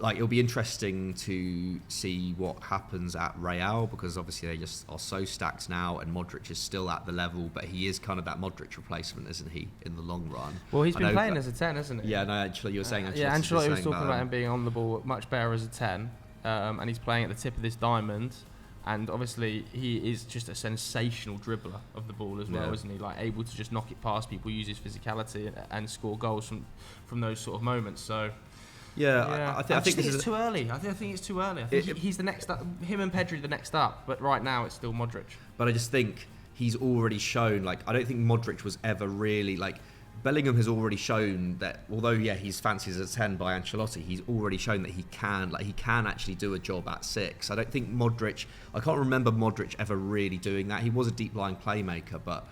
it'll be interesting to see what happens at Real, because obviously they just are so stacked now, and Modric is still at the level, but he is kind of that Modric replacement, isn't he, in the long run? Well, he's been playing as a 10, hasn't he? Yeah, no, actually, you were saying. Ancelotti was talking about him being on the ball much better as a 10, and he's playing at the tip of this diamond, and obviously he is just a sensational dribbler of the ball as well, isn't he? Able to just knock it past people, use his physicality, and score goals from those sort of moments. So. I think it's too early. I think it's too early. I think he's the next up. Him and Pedri the next up. But right now it's still Modric. But I just think he's already shown. I don't think Modric was ever really Bellingham has already shown that although he's fancied as a 10 by Ancelotti, he's already shown that he can actually do a job at 6. I don't think Modric. I can't remember Modric ever really doing that. He was a deep lying playmaker, but.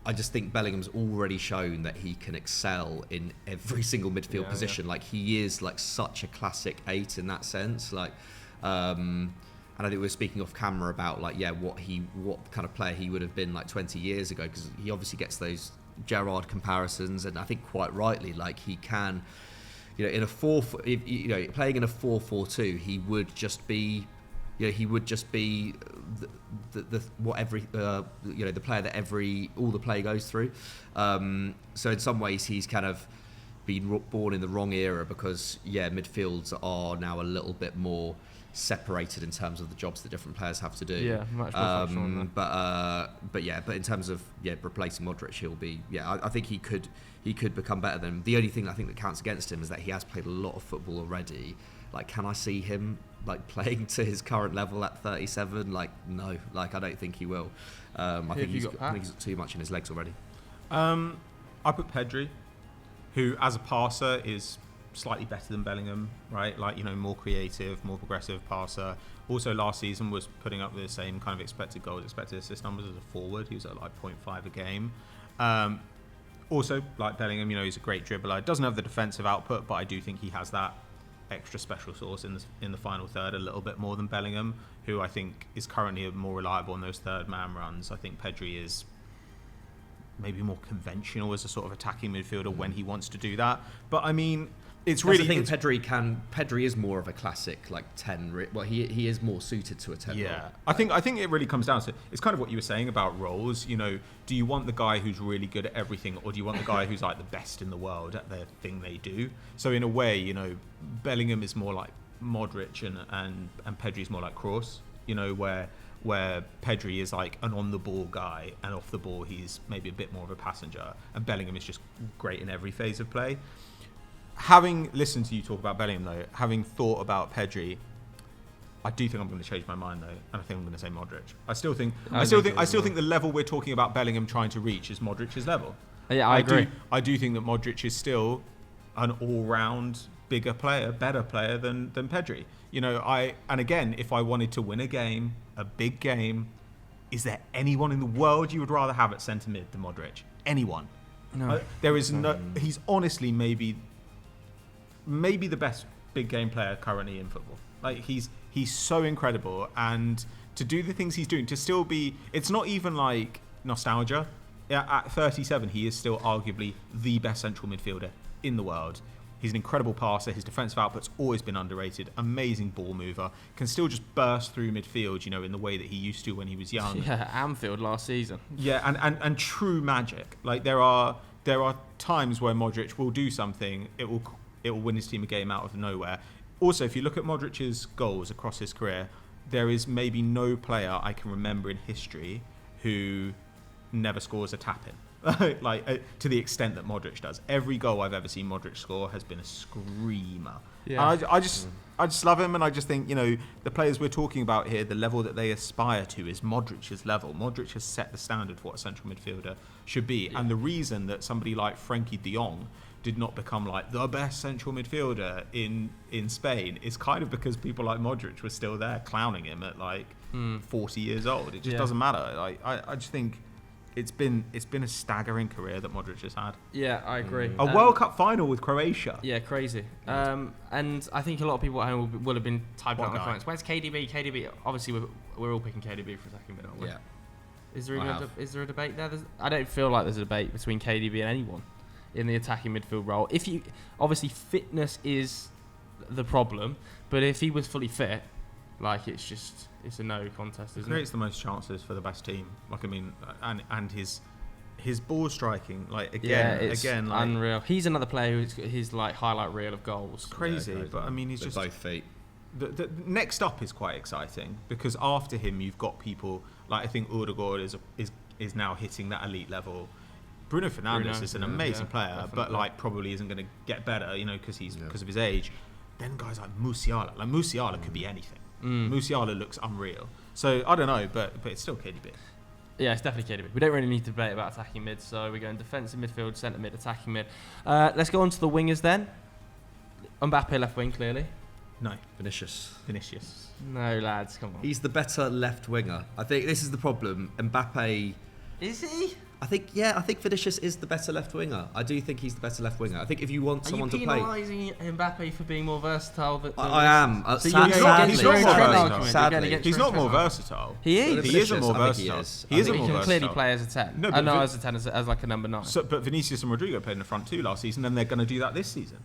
I just think Bellingham's already shown that he can excel in every single midfield position. He is such a classic 8 in that sense. And I think we were speaking off camera about what kind of player he would have been 20 years ago, because he obviously gets those Gerrard comparisons, and I think quite rightly, like he can, in a playing in a 4-4-2, he would just be, the player that all the play goes through. So in some ways, he's kind of been born in the wrong era because midfields are now a little bit more separated in terms of the jobs that different players have to do. Yeah, much more functional. But in terms of replacing Modric, he'll be I think he could become better than. The only thing I think that counts against him is that he has played a lot of football already. Like, can I see him playing to his current level at 37? No. I don't think he will. I think he's got too much in his legs already. I put Pedri, who as a passer is slightly better than Bellingham, right? More creative, more progressive passer. Also last season was putting up the same kind of expected goals, expected assist numbers as a forward. He was at 0.5 a game. Also, like Bellingham, he's a great dribbler. Doesn't have the defensive output, but I do think he has that extra special sauce in the final third a little bit more than Bellingham, who I think is currently more reliable in those third man runs. I think Pedri is maybe more conventional as a sort of attacking midfielder when he wants to do that. But I mean, it's really. I think Pedri is more of a classic 10. Well, he is more suited to a 10. Yeah, role. I think it really comes down to it's kind of what you were saying about roles. Do you want the guy who's really good at everything, or do you want the guy who's the best in the world at the thing they do? So in a way, Bellingham is more like Modric and Pedri is more like Kroos. Where Pedri is an on-the-ball guy, and off the ball he's maybe a bit more of a passenger, and Bellingham is just great in every phase of play. Having listened to you talk about Bellingham, though, having thought about Pedri, I do think I'm going to change my mind, though, and I think I'm going to say Modric. I still think the level we're talking about Bellingham trying to reach is Modric's level. Yeah, I agree. I do think that Modric is still an all-round better player than Pedri. And again, if I wanted to win a big game, is there anyone in the world you would rather have at centre mid than Modric? Anyone? No. There is no. He's honestly maybe the best big game player currently in football. He's so incredible, and to do the things he's doing, to still be. It's not even nostalgia. At 37, he is still arguably the best central midfielder in the world. He's an incredible passer. His defensive output's always been underrated. Amazing ball mover. Can still just burst through midfield, in the way that he used to when he was young. Yeah, Anfield last season. Yeah, and true magic. There are times where Modric will do something. It will win his team a game out of nowhere. Also, if you look at Modric's goals across his career, there is maybe no player I can remember in history who never scores a tap-in. To the extent that Modric does. Every goal I've ever seen Modric score has been a screamer. Yeah. And I just love him, and I just think, the players we're talking about here, the level that they aspire to is Modric's level. Modric has set the standard for what a central midfielder should be. Yeah. And the reason that somebody like Frenkie de Jong did not become the best central midfielder in Spain is kind of because people like Modric were still there clowning him at 40 years old. It just doesn't matter. I just think it's been a staggering career that Modric has had. Yeah, I agree. A World Cup final with Croatia. Yeah, crazy. And I think a lot of people at home will have been typing out in the comments. Where's KDB? KDB. Obviously, we're all picking KDB for attacking mid, aren't we? Yeah. Is there a debate there? I don't feel like there's a debate between KDB and anyone in the attacking midfield role. Obviously fitness is the problem, but if he was fully fit, it's a no contest, isn't it? Creates the most chances for the best team. And his ball striking, again, unreal. He's another player who's his highlight reel of goals. Crazy, but he's just both feet. The next up is quite exciting because after him you've got people I think Odegaard is now hitting that elite level. Bruno Fernandes is an amazing player, definitely. But probably isn't going to get better, because of his age. Then guys like Musiala, Musiala could be anything. Musiala looks unreal. So I don't know, but it's still KDB. Yeah, it's definitely KDB. We don't really need to debate about attacking mid, so we're going defensive midfield, centre mid, attacking mid. Let's go on to the wingers then. Mbappe left wing, clearly. No. Vinicius. No, lads, come on. He's the better left winger. I think this is the problem. Mbappe. Is he? I think Vinicius is the better left winger. I do think he's the better left winger. I think if you want someone to play, are you penalising Mbappe for being more versatile? I am. He's not more Sadly, he's not more versatile. He is. He isn't more versatile. He can clearly play as a 10. No, as a 10, as like a number 9. But Vinicius and Rodrigo played in the front 2 last season, and they're going to do that this season.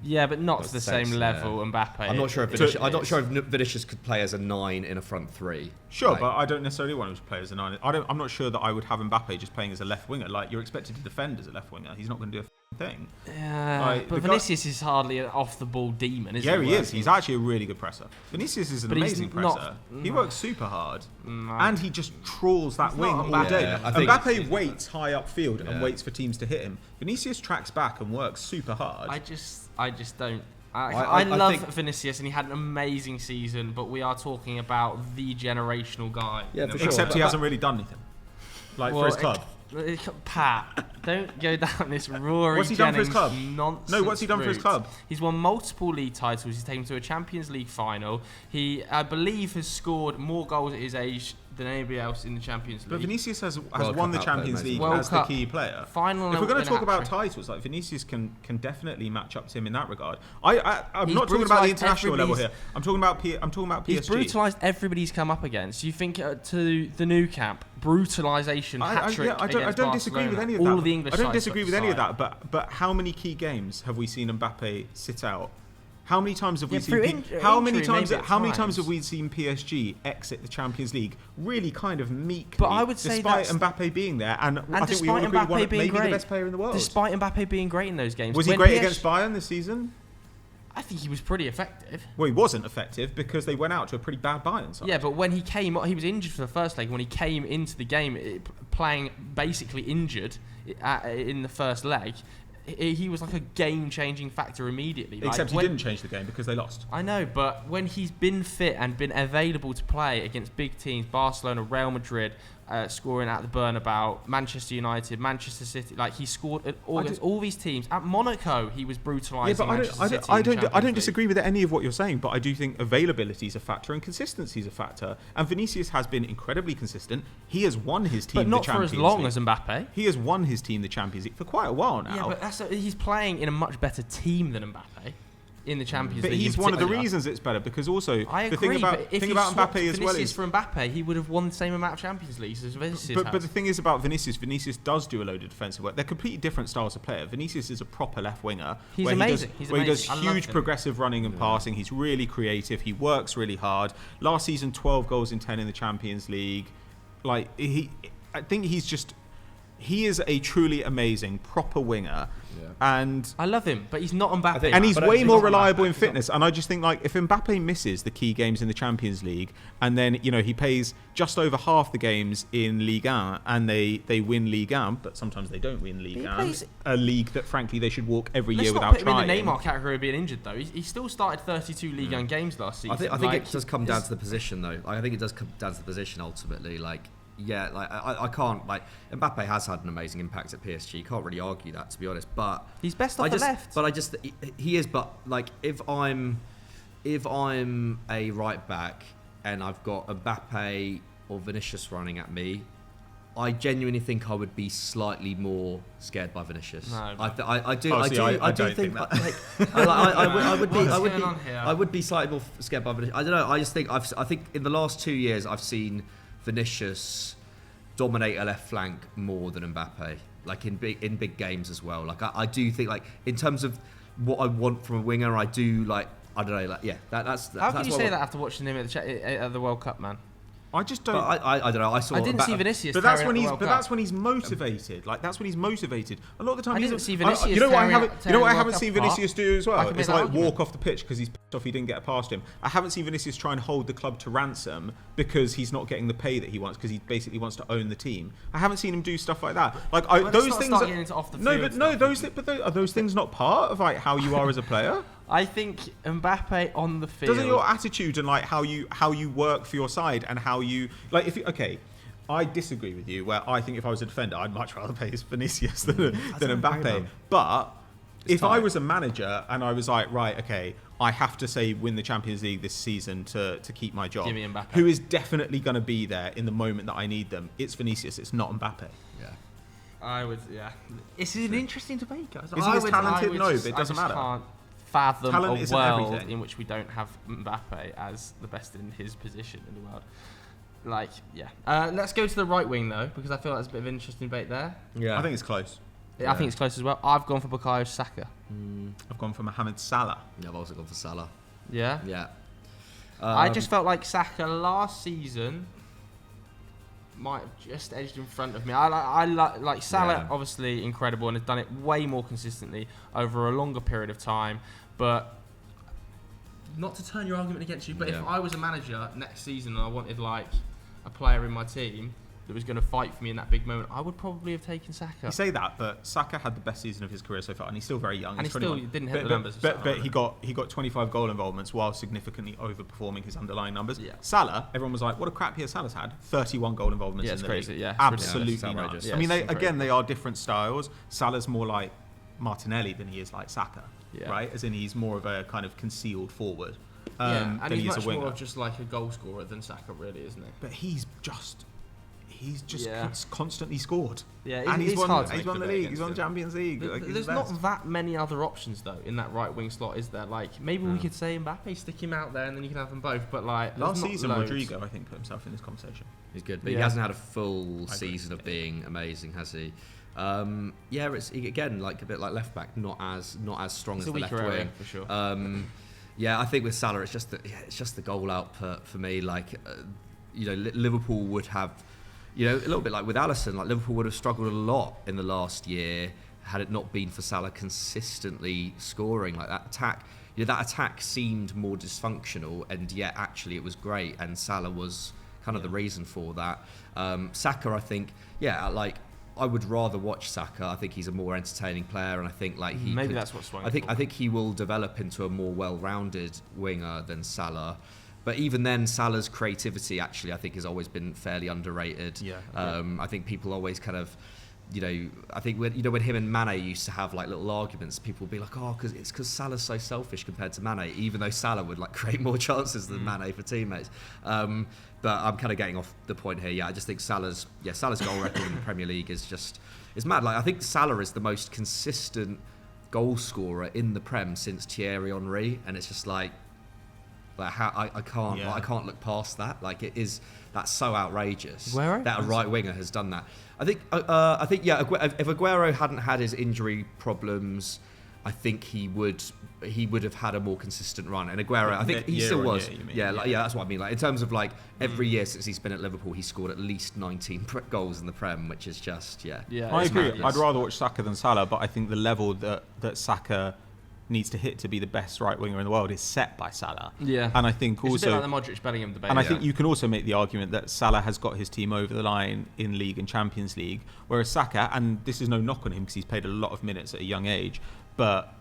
Yeah, but not to the same level. Mbappe. I'm not sure if Vinicius could play as a 9 in a front 3. Sure, but I don't necessarily want him to play as a 9. I'm not sure that I would have Mbappe just playing as a left winger. Like, you're expected to defend as a left winger. He's not going to do a thing. Yeah, but Vinicius is hardly an off-the-ball demon, is he? Yeah, he is. He's actually a really good presser. Vinicius is an amazing presser. He works super hard. And he just trawls that wing all day. Yeah, Mbappe waits high upfield and waits for teams to hit him. Vinicius tracks back and works super hard. I just don't. I love Vinicius, and he had an amazing season, but we are talking about the generational guy. Yeah, for sure. Except he hasn't really done anything. For his club. Pat, don't go down this Rory What's he done for his club? Nonsense. No, what's he done for his club? He's won multiple league titles. He's taken him to a Champions League final. He, I believe, has scored more goals at his age than anybody else in the Champions League. But Vinicius has won the Champions League as the key player. Final. If we're going to talk about titles, like Vinicius can definitely match up to him in that regard. I'm not talking about the international level here. I'm talking about PSG. He's brutalised everybody he's come up against. You think to the new camp, brutalisation, hat-trick I don't disagree with any of that. All the English I don't disagree with any of that. But how many key games have we seen Mbappe sit out? How many times have we seen? How many times have we seen PSG exit the Champions League really kind of meekly? But I would say despite Mbappe being there, and I think we all agree one maybe the best player in the world. Despite Mbappe being great in those games, was he great against Bayern this season? I think he was pretty effective. Well, he wasn't effective because they went out to a pretty bad Bayern side. Yeah, but when he came, he was injured for the first leg. When he came into the game, playing basically injured in the first leg, he was like a game-changing factor immediately. Except he didn't change the game because they lost. I know, but when he's been fit and been available to play against big teams, Barcelona, Real Madrid, scoring at the Bernabeu, Manchester United, Manchester City, like he scored against all these teams. At Monaco, he was brutalising Manchester City. I don't disagree with any of what you're saying, but I do think availability is a factor and consistency is a factor. And Vinicius has been incredibly consistent. He has won his team the Champions League. But not for as long as Mbappe. He has won his team the Champions League for quite a while now. Yeah, but he's playing in a much better team than Mbappe in the Champions League. But he's one of the reasons it's better because also I agree, the thing about Mbappe as well is for Mbappe, he would have won the same amount of Champions Leagues as Vinicius. But the thing is about Vinicius does do a load of defensive work. They're completely different styles of player. Vinicius is a proper left winger. He's amazing. He does huge progressive running and passing. He's really creative. He works really hard. Last season, 12 goals in 10 in the Champions League. I think he is a truly amazing proper winger. Yeah. And I love him, but he's not Mbappe. And he's way more reliable in fitness. And I just think, like, if Mbappe misses the key games in the Champions League, and then he plays just over half the games in Ligue 1, and they win Ligue 1, but sometimes they don't win Ligue 1, a league that frankly they should walk every year without trying. Let's not put him in the Neymar category of being injured though. He still started 32 Ligue 1 games last season. I think it does come down to the position though. I think it does come down to the position ultimately. Yeah, I can't Mbappe has had an amazing impact at PSG. Can't really argue that, to be honest. But he's best off the left. But he is. But if I'm a right back and I've got Mbappe or Vinicius running at me, I genuinely think I would be slightly more scared by Vinicius. No, I do think that. I would be slightly more scared by Vinicius. I don't know. I just think I think in the last 2 years I've seen Vinicius dominate a left flank more than Mbappe, in big games as well. I do think in terms of what I want from a winger, I do I don't know. That's. How can you say that after watching him at the World Cup, man? I just don't. I don't know. I didn't see Vinicius. But that's when he's motivated. That's when he's motivated. A lot of the time, I didn't see Vinicius. You know what I haven't seen Vinicius do as well? It's walk off the pitch because he's pissed off he didn't get past him. I haven't seen Vinicius try and hold the club to ransom because he's not getting the pay that he wants because he basically wants to own the team. I haven't seen him do stuff like that. Those things. Are those things not part of how you are as a player? I think Mbappe on the field. Doesn't your attitude and how you work for your side and how you I disagree with you. Where I think if I was a defender, I'd much rather play Vinicius than Mbappe. But if I was a manager and I was like, right, okay, I have to say win the Champions League this season to keep my job. Give me Mbappe. Who is definitely going to be there in the moment that I need them? It's Vinicius. It's not Mbappe. Yeah. I would, yeah. It's an interesting debate, guys. Is he as talented? No, but it doesn't matter. I can't fathom Talent a isn't world everything. in which we don't have Mbappe as the best in his position in the world. Like, yeah. Let's go to the right wing, though, because I feel like there's a bit of an interesting debate there. Yeah. I think it's close. I think it's close as well. I've gone for Bukayo Saka. I've gone for Mohamed Salah. Yeah, I've also gone for Salah. Yeah? Yeah. I just felt like Saka last season might have just edged in front of me. I like Salah, Yeah. obviously incredible, and has done it way more consistently over a longer period of time. But not to turn your argument against you, but if I was a manager next season and I wanted like a player in my team that was going to fight for me in that big moment, I would probably have taken Saka. You say that, but Saka had the best season of his career so far, and he's still very young. And he's he still 21. didn't hit the numbers of But Salah, he got 25 goal involvements while significantly overperforming his underlying numbers. Yeah. Salah, everyone was like, "What a crap year Salah's had." 31 goal involvements Yeah, in it's the crazy, league. yeah, it's Absolutely ridiculous. Yeah, it's nuts. outrageous. I mean, Yeah, it's incredible. they are different styles. Salah's more like Martinelli than he is like Saka, right? As in, he's more of a kind of concealed forward. And than he's he is much a winger. more of just like a goal scorer than Saka, really, isn't he? But he's just Yeah. constantly scored. Yeah, and it's he's won. hard to He's make won the debate league. He's won the against him. Champions League. But Like, he's there's the not best. that many other options though in that right wing slot, is there? Like maybe we could say Mbappe, stick him out there, and then you can have them both. But like Last there's not season, loads. Rodrigo, I think, put himself in this conversation. He's good, but he Yeah. hasn't had a full agree. season of being amazing, has he? It's again like a bit like left back, not as strong It's as a the left weaker area wing. for sure. I think with Salah, it's just the goal output for me. Like, Liverpool would have, a little bit like with Alisson, like Liverpool would have struggled a lot in the last year had it not been for Salah consistently scoring. Like that attack, that attack seemed more dysfunctional, and yet actually it was great, and Salah was kind of the reason for that. Saka, I think, I would rather watch Saka. I think he's a more entertaining player, and I think That's what swung. I think he will develop into a more well-rounded winger than Salah. But even then, Salah's creativity actually, I think, has always been fairly underrated. Yeah. I think people always kind of, I think when him and Mane used to have like little arguments, people would be like, oh, because Salah's so selfish compared to Mane, even though Salah would like create more chances than Mane for teammates. But I'm kind of getting off the point here. Yeah, I just think Salah's goal record in the Premier League is mad. Like I think Salah is the most consistent goal scorer in the Prem since Thierry Henry, and it's just like how I can't look past that. Like that's so outrageous Aguero? that a right winger has done that. I think if Aguero hadn't had his injury problems, I think he would have had a more consistent run. And Aguero, I think he still was. That's what I mean. Like in terms of like every year since he's been at Liverpool, he's scored at least 19 goals in the Prem, which is just I it's agree. madness. I'd rather watch Saka than Salah, but I think the level that Saka needs to hit to be the best right winger in the world is set by Salah. Yeah. And I think It's also a bit like the Modric Bellingham debate. And I think you can also make the argument that Salah has got his team over the line in League and Champions League, whereas Saka, and this is no knock on him because he's played a lot of minutes at a young age, but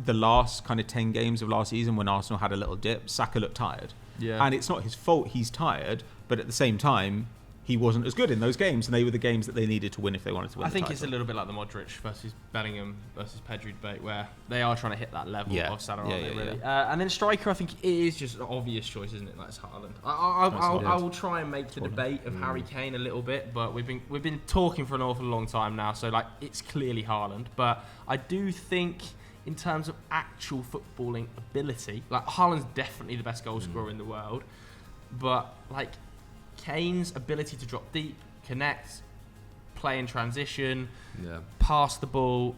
the last kind of 10 games of last season when Arsenal had a little dip, Saka looked tired. Yeah. And it's not his fault he's tired, but at the same time, he wasn't as good in those games, and they were the games that they needed to win if they wanted to win I the think title. it's a little bit like the Modric versus Bellingham versus Pedri debate, where they are trying to hit that level of Salah, aren't they, really? And then striker, I think it is just an obvious choice, isn't it? That's Haaland. I will try and make the debate of Harry Kane a little bit, but we've been talking for an awful long time now, so like it's clearly Haaland. But I do think in terms of actual footballing ability, like Haaland's definitely the best goal scorer in the world, but like Kane's ability to drop deep, connect, play in transition, pass the ball,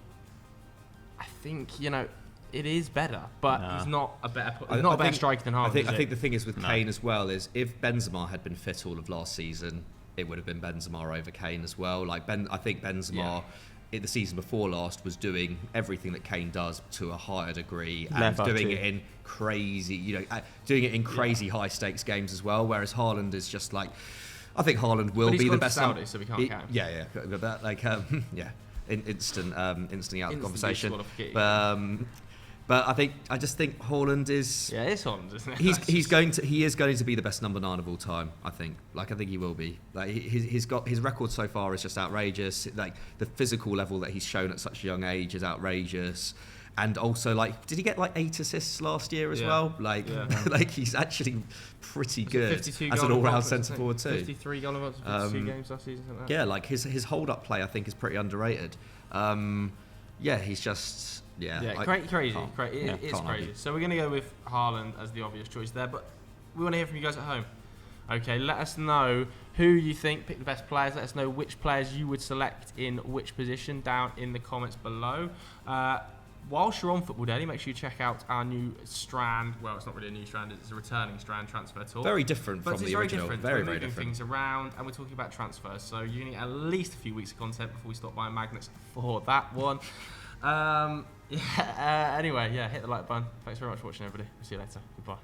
I think it is better, but he's not a better striker than Haaland. I think the thing is with Kane as well is if Benzema had been fit all of last season, it would have been Benzema over Kane as well. Like I think Benzema in the season before last was doing everything that Kane does to a higher degree and doing it in crazy, high stakes games as well. Whereas Haaland is just like, I think Haaland will be the best. Saudi, so we can't count. Instantly out of the Instantly conversation. disqualification. But I just think Haaland is. Yeah, it's Haaland, isn't it? He is going to be the best number 9 of all time. I think he will be. Like he's got his record so far is just outrageous. Like the physical level that he's shown at such a young age is outrageous. And also, like, did he get like 8 assists last year as well? Like, like he's actually pretty good as an all-round centre forward too. 53 goal involvement, 52 games last season. Like that. Yeah, like his hold-up play, I think, is pretty underrated. Yeah, he's just crazy. It is crazy. argue. So we're going to go with Haaland as the obvious choice there, but we want to hear from you guys at home. Okay, let us know who you think, pick the best players. Let us know which players you would select in which position down in the comments below. Whilst you're on Football Daily, make sure you check out our new Strand. Well, it's not really a new Strand; it's a returning Strand transfer talk. Very different from the original. Very, very different. Things around, and we're talking about transfers. So you need at least a few weeks of content before we stop buying magnets for that one. Anyway, hit the like button. Thanks very much for watching, everybody. We'll see you later. Goodbye.